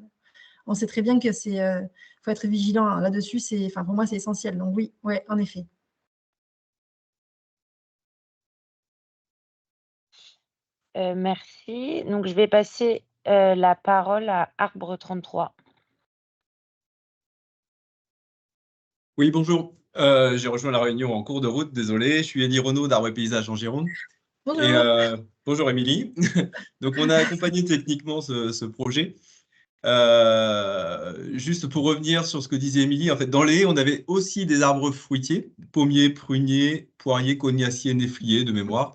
Speaker 7: on sait très bien que faut être vigilant là-dessus. Pour moi, c'est essentiel. Donc, oui, ouais, en effet.
Speaker 1: Merci. Donc, je vais passer la parole à Arbre 33.
Speaker 11: Oui, bonjour. J'ai rejoint la réunion en cours de route, désolé. Je suis Elie Renaud d'Arbres et Paysages en Gironde.
Speaker 7: Bonjour.
Speaker 11: Et bonjour Émilie. Donc on a accompagné techniquement ce projet. Juste pour revenir sur ce que disait Émilie, en fait, dans les haies, on avait aussi des arbres fruitiers, pommiers, pruniers, poiriers, cognaciers, néfliers de mémoire.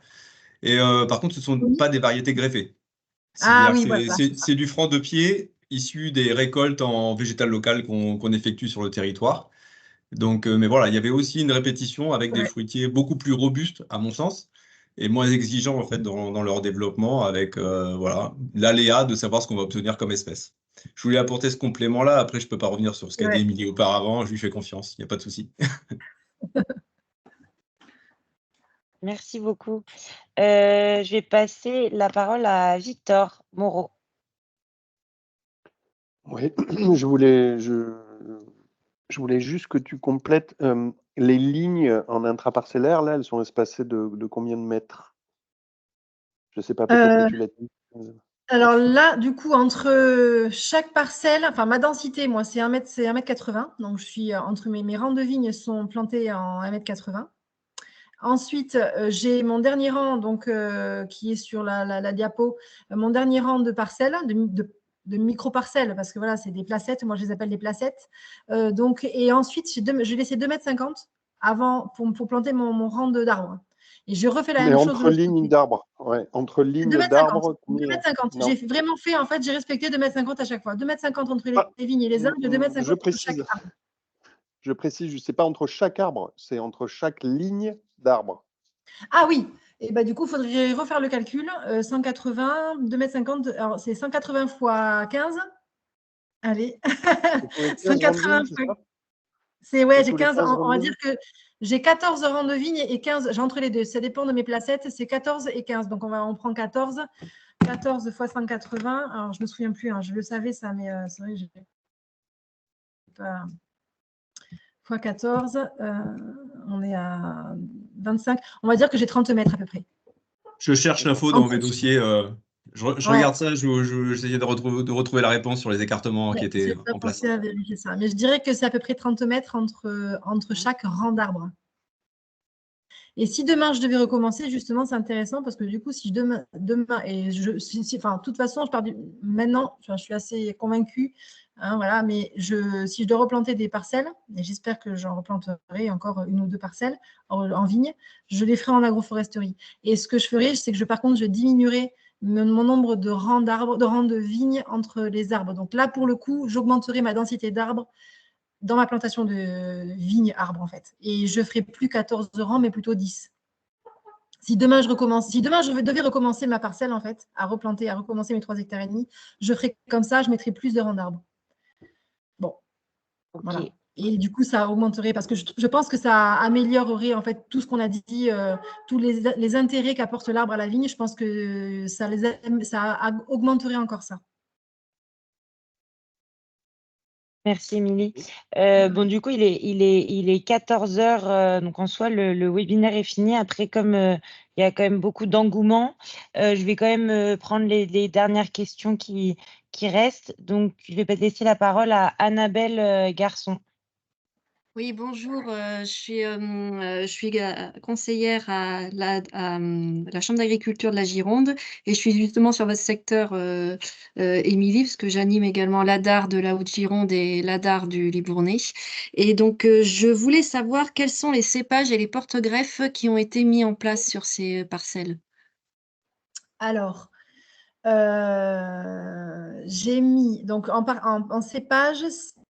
Speaker 11: Et par contre, ce ne sont pas des variétés greffées.
Speaker 7: Ah
Speaker 11: C'est-à-dire
Speaker 7: oui,
Speaker 11: que
Speaker 7: voilà.
Speaker 11: c'est du franc de pied issu des récoltes en végétal local qu'on effectue sur le territoire. Donc, mais voilà, il y avait aussi une répétition avec des
Speaker 7: Ouais.
Speaker 11: fruitiers beaucoup plus robustes, à mon sens, et moins exigeants en fait dans leur développement, avec voilà, l'aléa de savoir ce qu'on va obtenir comme espèce. Je voulais apporter ce complément-là. Après, je ne peux pas revenir sur ce qu'a dit
Speaker 7: Ouais.
Speaker 11: Émilie auparavant. Je lui fais confiance, il n'y a pas de souci.
Speaker 1: Merci beaucoup. Je vais passer la parole à Victor Moreau.
Speaker 6: Oui, je voulais juste que tu complètes les lignes en intraparcellaire. Là, elles sont espacées de combien de mètres? Je ne sais pas, peut-être que tu l'as dit.
Speaker 7: Alors là, du coup, entre chaque parcelle, enfin ma densité, moi, c'est 1,80 m. Donc, je suis entre mes rangs de vignes sont plantés en 1,80 m. Ensuite, j'ai mon dernier rang, donc, qui est sur la diapo, mon dernier rang de parcelles, de micro-parcelles, parce que voilà, c'est des placettes, moi je les appelle des placettes. Donc, et ensuite, j'ai laissé 2,50 m avant pour planter mon rang d'arbres. Et je refais la
Speaker 6: Mais
Speaker 7: même chose de
Speaker 6: entre
Speaker 7: l'autre
Speaker 6: lignes
Speaker 7: côté.
Speaker 6: d'arbres, ouais, entre lignes
Speaker 7: 2,50 m.
Speaker 6: d'arbres,
Speaker 7: 2,50 m. J'ai vraiment fait, en fait, j'ai respecté 2,50 m à chaque fois. 2,50 m entre les vignes et les arbres, 2,50 m
Speaker 6: je
Speaker 7: entre chaque
Speaker 6: précise,
Speaker 7: arbre.
Speaker 6: je précise, c'est pas entre chaque arbre, c'est entre chaque ligne d'arbre.
Speaker 7: Ah oui, et bah, du coup, il faudrait refaire le calcul. 180, 2,50 m, alors c'est 180 fois 15. Allez,
Speaker 6: Pour les 15 rangs de
Speaker 7: 180
Speaker 6: vignes, c'est
Speaker 7: fois…
Speaker 6: ça?
Speaker 7: Ouais, j'ai
Speaker 6: Tous les
Speaker 7: 15,
Speaker 6: 15
Speaker 7: on
Speaker 6: rangs
Speaker 7: va
Speaker 6: de
Speaker 7: dire
Speaker 6: vignes?
Speaker 7: que j'ai 14 rangs de vignes et 15, j'ai entre les deux. Ça dépend de mes placettes, c'est 14 et 15. Donc, on prend 14. 14 fois 180. Alors, je ne me souviens plus, hein, je le savais ça, mais c'est vrai que j'ai pas… Fois 14, on est à 25. On va dire que j'ai 30 mètres à peu près.
Speaker 11: Je cherche l'info dans mes dossiers. Je regarde ça, j'essayais de retrouver la réponse sur les écartements qui étaient en place.
Speaker 7: J'ai à vérifier ça. Mais je dirais que c'est à peu près 30 mètres entre chaque rang d'arbres. Et si demain je devais recommencer, justement, c'est intéressant parce que du coup, si demain et enfin, de toute façon, maintenant, je suis assez convaincue, hein, voilà, mais si je dois replanter des parcelles, et j'espère que j'en replanterai encore une ou deux parcelles en vigne, je les ferai en agroforesterie. Et ce que je ferai, c'est que par contre, je diminuerai mon nombre de rangs d'arbres, de rangs de vignes entre les arbres. Donc là, pour le coup, j'augmenterai ma densité d'arbres dans ma plantation de vignes arbres, en fait. Et je ferai plus 14 rangs, mais plutôt 10. Si demain je devais recommencer ma parcelle, en fait, à recommencer mes 3,5 hectares, je ferai comme ça, je mettrai plus de rangs d'arbres. Bon,
Speaker 1: Ok.
Speaker 7: voilà. Et du coup, ça augmenterait, parce que je pense que ça améliorerait, en fait, tout ce qu'on a dit, tous les intérêts qu'apporte l'arbre à la vigne. Je pense que ça augmenterait encore ça.
Speaker 1: Merci, Émilie. Bon, du coup, il est 14 heures, donc en soi, le webinaire est fini. Après, comme il y a quand même beaucoup d'engouement, je vais quand même prendre les dernières questions qui restent. Donc, je vais laisser la parole à Annabelle Garçon.
Speaker 13: Oui, bonjour. Je suis conseillère à la Chambre d'agriculture de la Gironde et je suis justement sur votre secteur, Émilie, parce que j'anime également l'ADAR de la Haute-Gironde et l'ADAR du Libournais. Et donc, je voulais savoir quels sont les cépages et les porte-greffes qui ont été mis en place sur ces parcelles.
Speaker 7: Alors, j'ai mis, donc en cépage,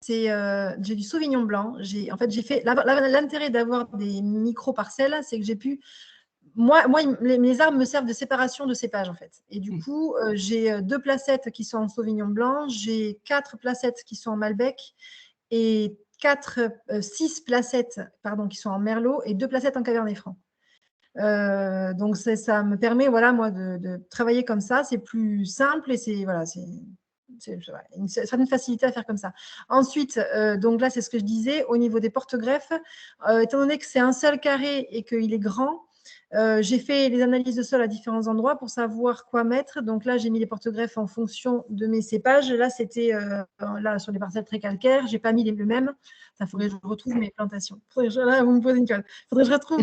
Speaker 7: j'ai du Sauvignon blanc. En fait, j'ai fait l'intérêt d'avoir des micro-parcelles, c'est que j'ai pu. Moi mes arbres me servent de séparation de cépage, en fait. Et du coup, j'ai 2 placettes qui sont en Sauvignon blanc, j'ai 4 placettes qui sont en Malbec et 6 placettes qui sont en Merlot et 2 placettes en Cabernet Franc. Donc ça me permet, voilà, moi, de travailler comme ça. C'est plus simple et c'est une certaine facilité à faire comme ça. Ensuite, donc là, c'est ce que je disais au niveau des porte-greffes. Étant donné que c'est un seul carré et qu'il est grand, j'ai fait les analyses de sol à différents endroits pour savoir quoi mettre. Donc là, j'ai mis les porte-greffes en fonction de mes cépages. Là, c'était là sur les parcelles très calcaires. J'ai pas mis le même. Il faudrait que je retrouve mes plantations. Là, vous me posez une colle. Il faudrait que je retrouve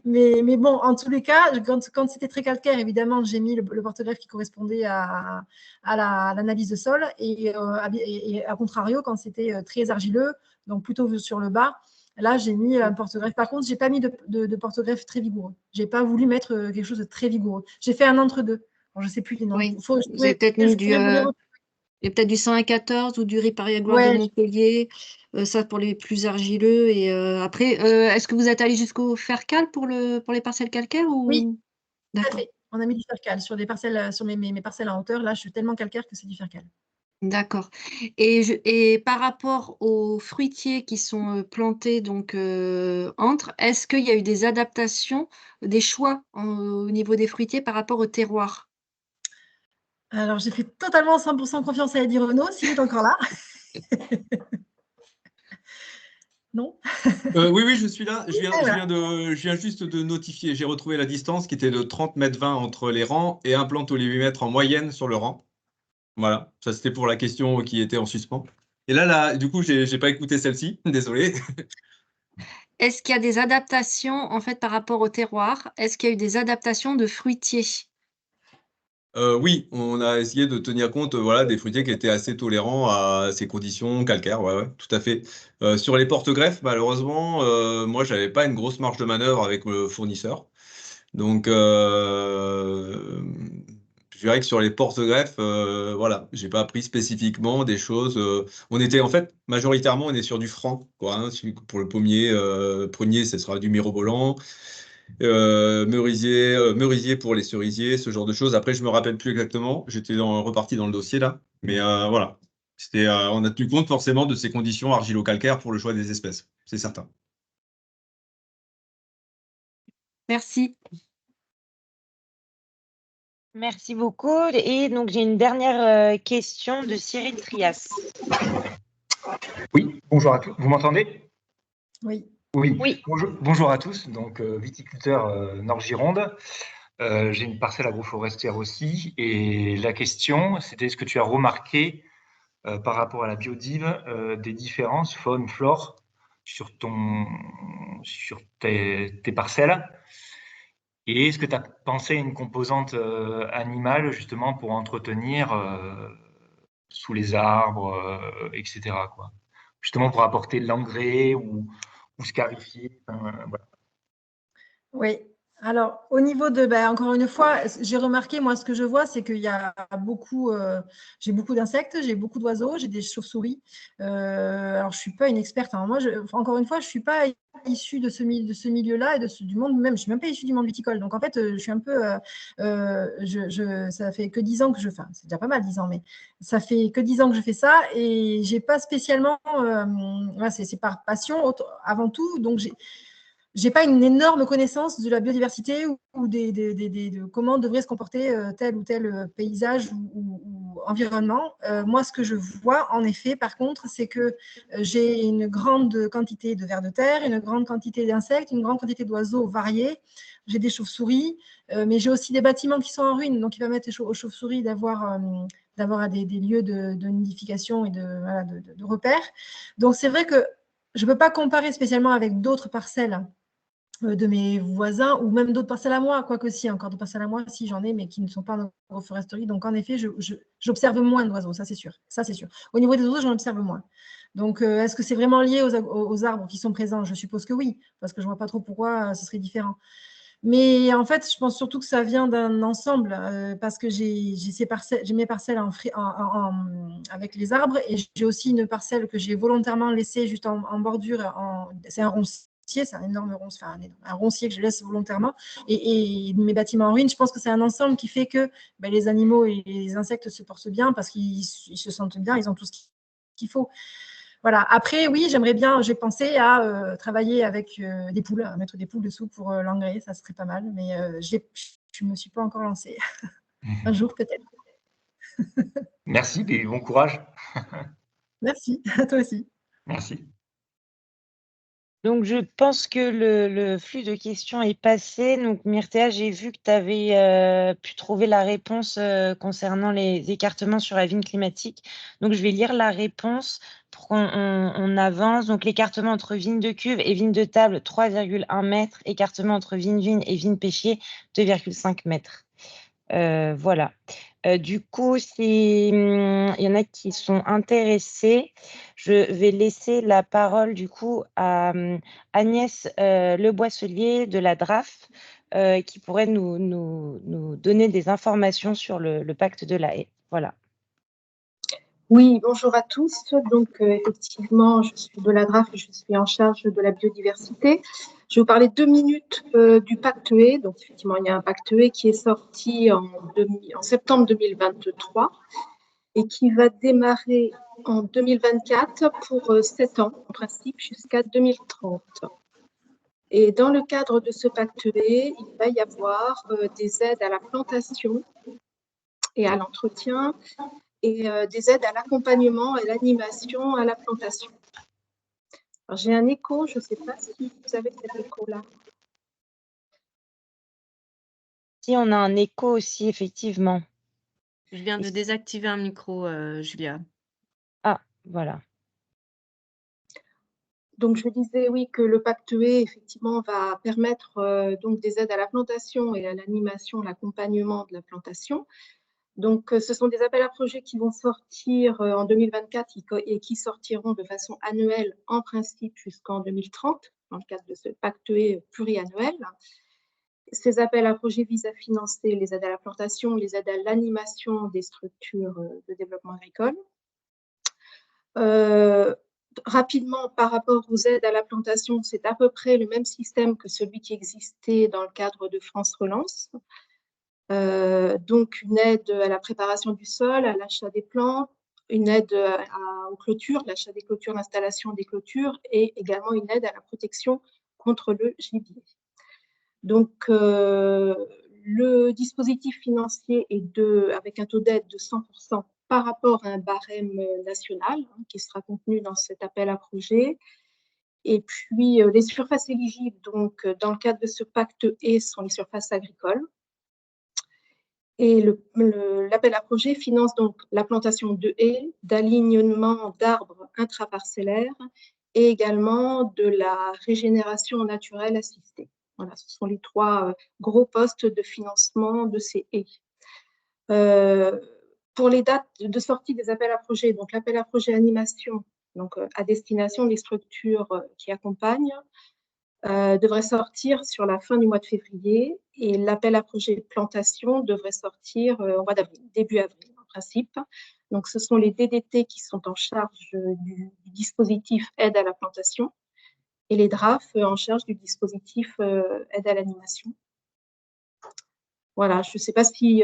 Speaker 7: mais bon, en tous les cas, quand c'était très calcaire, évidemment, j'ai mis le porte-greffe qui correspondait à l'analyse de sol et à contrario, quand c'était très argileux, donc plutôt sur le bas, là, j'ai mis un porte-greffe. Par contre, je n'ai pas mis de porte-greffe très vigoureux. Je n'ai pas voulu mettre quelque chose de très vigoureux. J'ai fait un entre-deux. Bon, je ne sais plus les noms.
Speaker 13: Oui, vous avez peut-être mis il y a peut-être du 114 ou du Riparia Gloire de Montpellier, ça pour les plus argileux. Et après, est-ce que vous êtes allé jusqu'au fer-cal pour les parcelles calcaires ou...
Speaker 7: Oui, tout à
Speaker 13: d'accord.
Speaker 7: fait. On a mis du fer-cal sur des parcelles, sur mes parcelles en hauteur. Là, je suis tellement calcaire que c'est du fer-cal.
Speaker 13: D'accord. Et par rapport aux fruitiers qui sont plantés donc entre, est-ce qu'il y a eu des adaptations, des choix au niveau des fruitiers par rapport au terroir?
Speaker 7: Alors, j'ai fait totalement 100% confiance à Eddie Renaud, s'il est encore là. Non?
Speaker 11: Oui, je suis là. Je viens juste de notifier. J'ai retrouvé la distance qui était de 30,20 mètres entre les rangs et un plant tous les 8 mètres en moyenne sur le rang. Voilà, ça c'était pour la question qui était en suspens. Et là du coup, j'ai pas écouté celle-ci, désolé.
Speaker 13: Est-ce qu'il y a des adaptations en fait par rapport au terroir? Est-ce qu'il y a eu des adaptations de fruitiers?
Speaker 11: Oui, on a essayé de tenir compte voilà, des fruitiers qui étaient assez tolérants à ces conditions calcaires, ouais, tout à fait. Sur les porte-greffes, malheureusement, moi, j'avais pas une grosse marge de manœuvre avec le fournisseur. Donc, je dirais que sur les porte-greffes, voilà, j'ai pas appris spécifiquement des choses. On était en fait, majoritairement, on est sur du franc, quoi, hein. Pour le pommier, prunier, ce sera du mirobolant. Merisier pour les cerisiers, ce genre de choses. Après, je me rappelle plus exactement. J'étais reparti dans le dossier là. Mais voilà. On a tenu compte forcément de ces conditions argilo-calcaires pour le choix des espèces. C'est certain.
Speaker 13: Merci.
Speaker 1: Merci beaucoup. Et donc, j'ai une dernière question de Cyril Trias.
Speaker 14: Oui, bonjour à tous. Vous m'entendez?
Speaker 7: Oui.
Speaker 14: Oui. Bonjour à tous. Donc, viticulteur Nord-Gironde. J'ai une parcelle agroforestière aussi. Et la question, c'était est-ce que tu as remarqué par rapport à la biodive des différences faune, flore sur tes parcelles? Et est-ce que tu as pensé à une composante animale justement pour entretenir sous les arbres, etc., quoi. Justement pour apporter de l'engrais ou scarifier. Voilà.
Speaker 7: Oui. Alors, au niveau de, encore une fois, j'ai remarqué, moi, ce que je vois, c'est qu'il y a beaucoup, j'ai beaucoup d'insectes, j'ai beaucoup d'oiseaux, j'ai des chauves-souris. Alors, je ne suis pas une experte. Hein. Moi, encore une fois, je ne suis pas issue de ce milieu-là et du monde même. Je ne suis même pas issue du monde viticole. Donc, en fait, je suis un peu. Ça fait que 10 ans que enfin, c'est déjà pas mal, 10 ans, mais ça fait que 10 ans que je fais ça et je n'ai pas spécialement. C'est par passion avant tout. Donc, j'ai pas une énorme connaissance de la biodiversité ou de comment devrait se comporter tel ou tel paysage ou environnement. Moi, ce que je vois, en effet, par contre, c'est que j'ai une grande quantité de vers de terre, une grande quantité d'insectes, une grande quantité d'oiseaux variés. J'ai des chauves-souris, mais j'ai aussi des bâtiments qui sont en ruine, donc qui permettent aux chauves-souris d'avoir des lieux de nidification et de repères. Donc, c'est vrai que je ne peux pas comparer spécialement avec d'autres parcelles de mes voisins ou même d'autres parcelles à moi, quoique si, encore d'autres parcelles à moi, si j'en ai, mais qui ne sont pas en agroforesterie. Donc, en effet, j'observe moins d'oiseaux, ça c'est sûr. Ça, c'est sûr. Au niveau des oiseaux, j'en observe moins. Donc, est-ce que c'est vraiment lié aux arbres qui sont présents? Je suppose que oui, parce que je ne vois pas trop pourquoi ce serait différent. Mais en fait, je pense surtout que ça vient d'un ensemble, parce que j'ai mes parcelles avec les arbres et j'ai aussi une parcelle que j'ai volontairement laissée juste en bordure. C'est un roncier, c'est un énorme roncier, enfin, un roncier que je laisse volontairement. Et mes bâtiments en ruine, je pense que c'est un ensemble qui fait que les animaux et les insectes se portent bien parce qu'ils se sentent bien, ils ont tout ce qu'il faut. Voilà. Après, oui, j'aimerais bien, j'ai pensé à travailler avec des poules, à mettre des poules dessous pour l'engrais, ça serait pas mal, mais je ne me suis pas encore lancée. Un jour, peut-être.
Speaker 14: Merci et bon courage.
Speaker 7: Merci, à toi aussi.
Speaker 14: Merci.
Speaker 1: Donc, je pense que le flux de questions est passé. Donc, Myrtea, j'ai vu que tu avais pu trouver la réponse concernant les écartements sur la vigne climatique. Donc, je vais lire la réponse pour qu'on avance. Donc, l'écartement entre vigne de cuve et vigne de table, 3,1 mètres. Écartement entre vigne et vigne pêchée, 2,5 mètres. Voilà. Du coup, il y en a qui sont intéressés, je vais laisser la parole du coup à Agnès Le Boisselier de la DRAF, qui pourrait nous donner des informations sur le pacte de la haie. Voilà.
Speaker 15: Oui, bonjour à tous. Donc, effectivement, je suis de la DRAF et je suis en charge de la biodiversité. Je vais vous parler 2 minutes du pacte haie. Donc, effectivement, il y a un pacte haie qui est sorti en septembre 2023 et qui va démarrer en 2024 pour 7 ans, en principe, jusqu'à 2030. Et dans le cadre de ce pacte haie, il va y avoir des aides à la plantation et à l'entretien, et des aides à l'accompagnement et l'animation à la plantation. Alors, j'ai un écho, je ne sais pas si vous avez cet écho-là.
Speaker 1: Si, on a un écho aussi, effectivement.
Speaker 13: Je viens de désactiver un micro, Julia.
Speaker 1: Ah, voilà.
Speaker 15: Donc, je disais, oui, que le pacte haie, effectivement, va permettre donc des aides à la plantation et à l'animation, l'accompagnement de la plantation. Donc, ce sont des appels à projets qui vont sortir en 2024 et qui sortiront de façon annuelle, en principe, jusqu'en 2030, dans le cadre de ce pacte haie pluriannuel. Ces appels à projets visent à financer les aides à la plantation, les aides à l'animation des structures de développement agricole. Rapidement, par rapport aux aides à la plantation, c'est à peu près le même système que celui qui existait dans le cadre de France Relance. Donc, une aide à la préparation du sol, à l'achat des plantes, une aide aux clôtures, l'achat des clôtures, l'installation des clôtures et également une aide à la protection contre le gibier. Donc, le dispositif financier est avec un taux d'aide de 100% par rapport à un barème national qui sera contenu dans cet appel à projet. Et puis, les surfaces éligibles, donc, dans le cadre de ce pacte haie, sont les surfaces agricoles. Et l'appel à projet finance donc la plantation de haies, d'alignement d'arbres intraparcellaires et également de la régénération naturelle assistée. Voilà, ce sont les 3 gros postes de financement de ces haies. Pour les dates de sortie des appels à projets, donc l'appel à projet animation, donc à destination des structures qui accompagnent, devrait sortir sur la fin du mois de février et l'appel à projet plantation devrait sortir au mois d'avril, début avril en principe. Donc, ce sont les DDT qui sont en charge du dispositif aide à la plantation et les DRAF en charge du dispositif aide à l'animation. Voilà, je ne sais pas si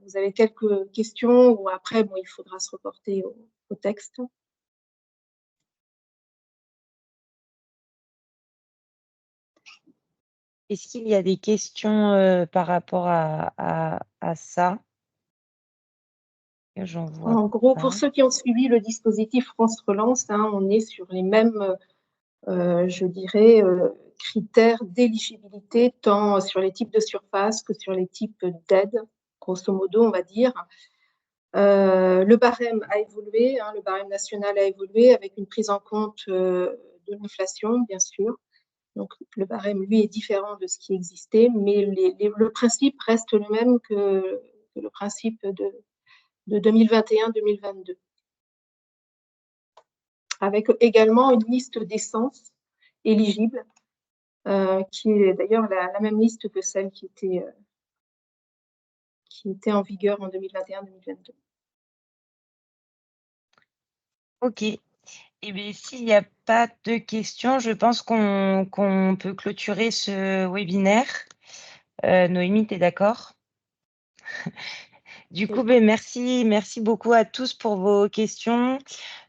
Speaker 15: vous avez quelques questions ou après, bon, il faudra se reporter au texte.
Speaker 1: Est-ce qu'il y a des questions par rapport à ça? J'en vois
Speaker 15: En gros,
Speaker 1: pas.
Speaker 15: pour ceux qui ont suivi le dispositif France Relance, hein, on est sur les mêmes, je dirais, critères d'éligibilité, tant sur les types de surface que sur les types d'aides, grosso modo, on va dire. Le barème a évolué, hein, le barème national a évolué avec une prise en compte de l'inflation, bien sûr. Donc, le barème, lui, est différent de ce qui existait, mais le principe reste le même que le principe de 2021-2022. Avec également une liste d'essences éligibles, qui est d'ailleurs la même liste que celle qui était en vigueur en 2021-2022.
Speaker 1: Ok. Eh bien, s'il n'y a pas de questions, je pense qu'on peut clôturer ce webinaire. Noémie, tu es d'accord? Du coup, merci beaucoup à tous pour vos questions,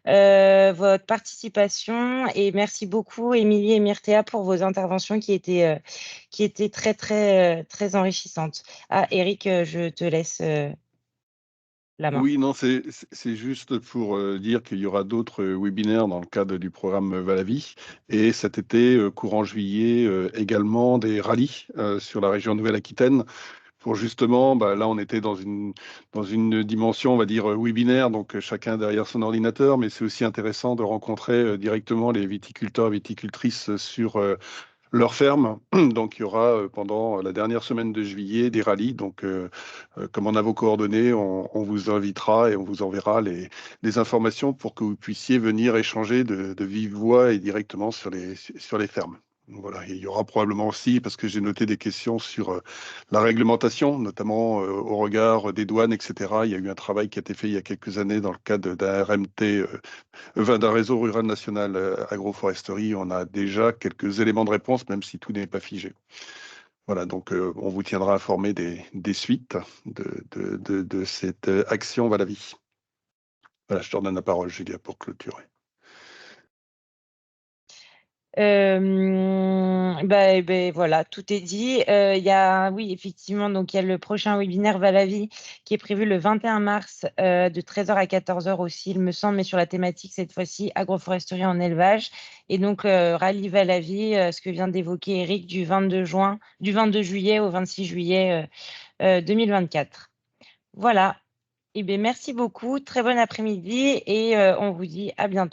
Speaker 1: votre participation et merci beaucoup Émilie et Myrtea pour vos interventions qui étaient très enrichissantes. Ah, Eric, je te laisse la main.
Speaker 6: Oui, non, c'est juste pour dire qu'il y aura d'autres webinaires dans le cadre du programme Valavie. Et cet été, courant juillet, également des rallyes sur la région Nouvelle-Aquitaine pour justement, là, on était dans une dimension, on va dire, webinaire, donc chacun derrière son ordinateur, mais c'est aussi intéressant de rencontrer directement les viticulteurs et viticultrices sur leur ferme. Donc, il y aura pendant la dernière semaine de juillet des rallyes. Donc, comme on a vos coordonnées, on vous invitera et on vous enverra les informations pour que vous puissiez venir échanger de vive voix et directement sur les fermes. Donc, voilà, il y aura probablement aussi, parce que j'ai noté des questions sur la réglementation, notamment au regard des douanes, etc. Il y a eu un travail qui a été fait il y a quelques années dans le cadre d'un RMT, d'un réseau rural national agroforesterie. On a déjà quelques éléments de réponse, même si tout n'est pas figé. Voilà, donc on vous tiendra informé des suites de cette action Valavie. Voilà, je te redonne la parole, Julia, pour clôturer.
Speaker 1: Voilà, tout est dit. Oui, effectivement, donc il y a le prochain webinaire Valavie qui est prévu le 21 mars de 13h à 14h aussi, il me semble, mais sur la thématique cette fois-ci agroforesterie en élevage. Et donc rallye Valavie, ce que vient d'évoquer Eric, du 22 juillet au 26 juillet 2024. Voilà. Merci beaucoup, très bon après-midi et on vous dit à bientôt.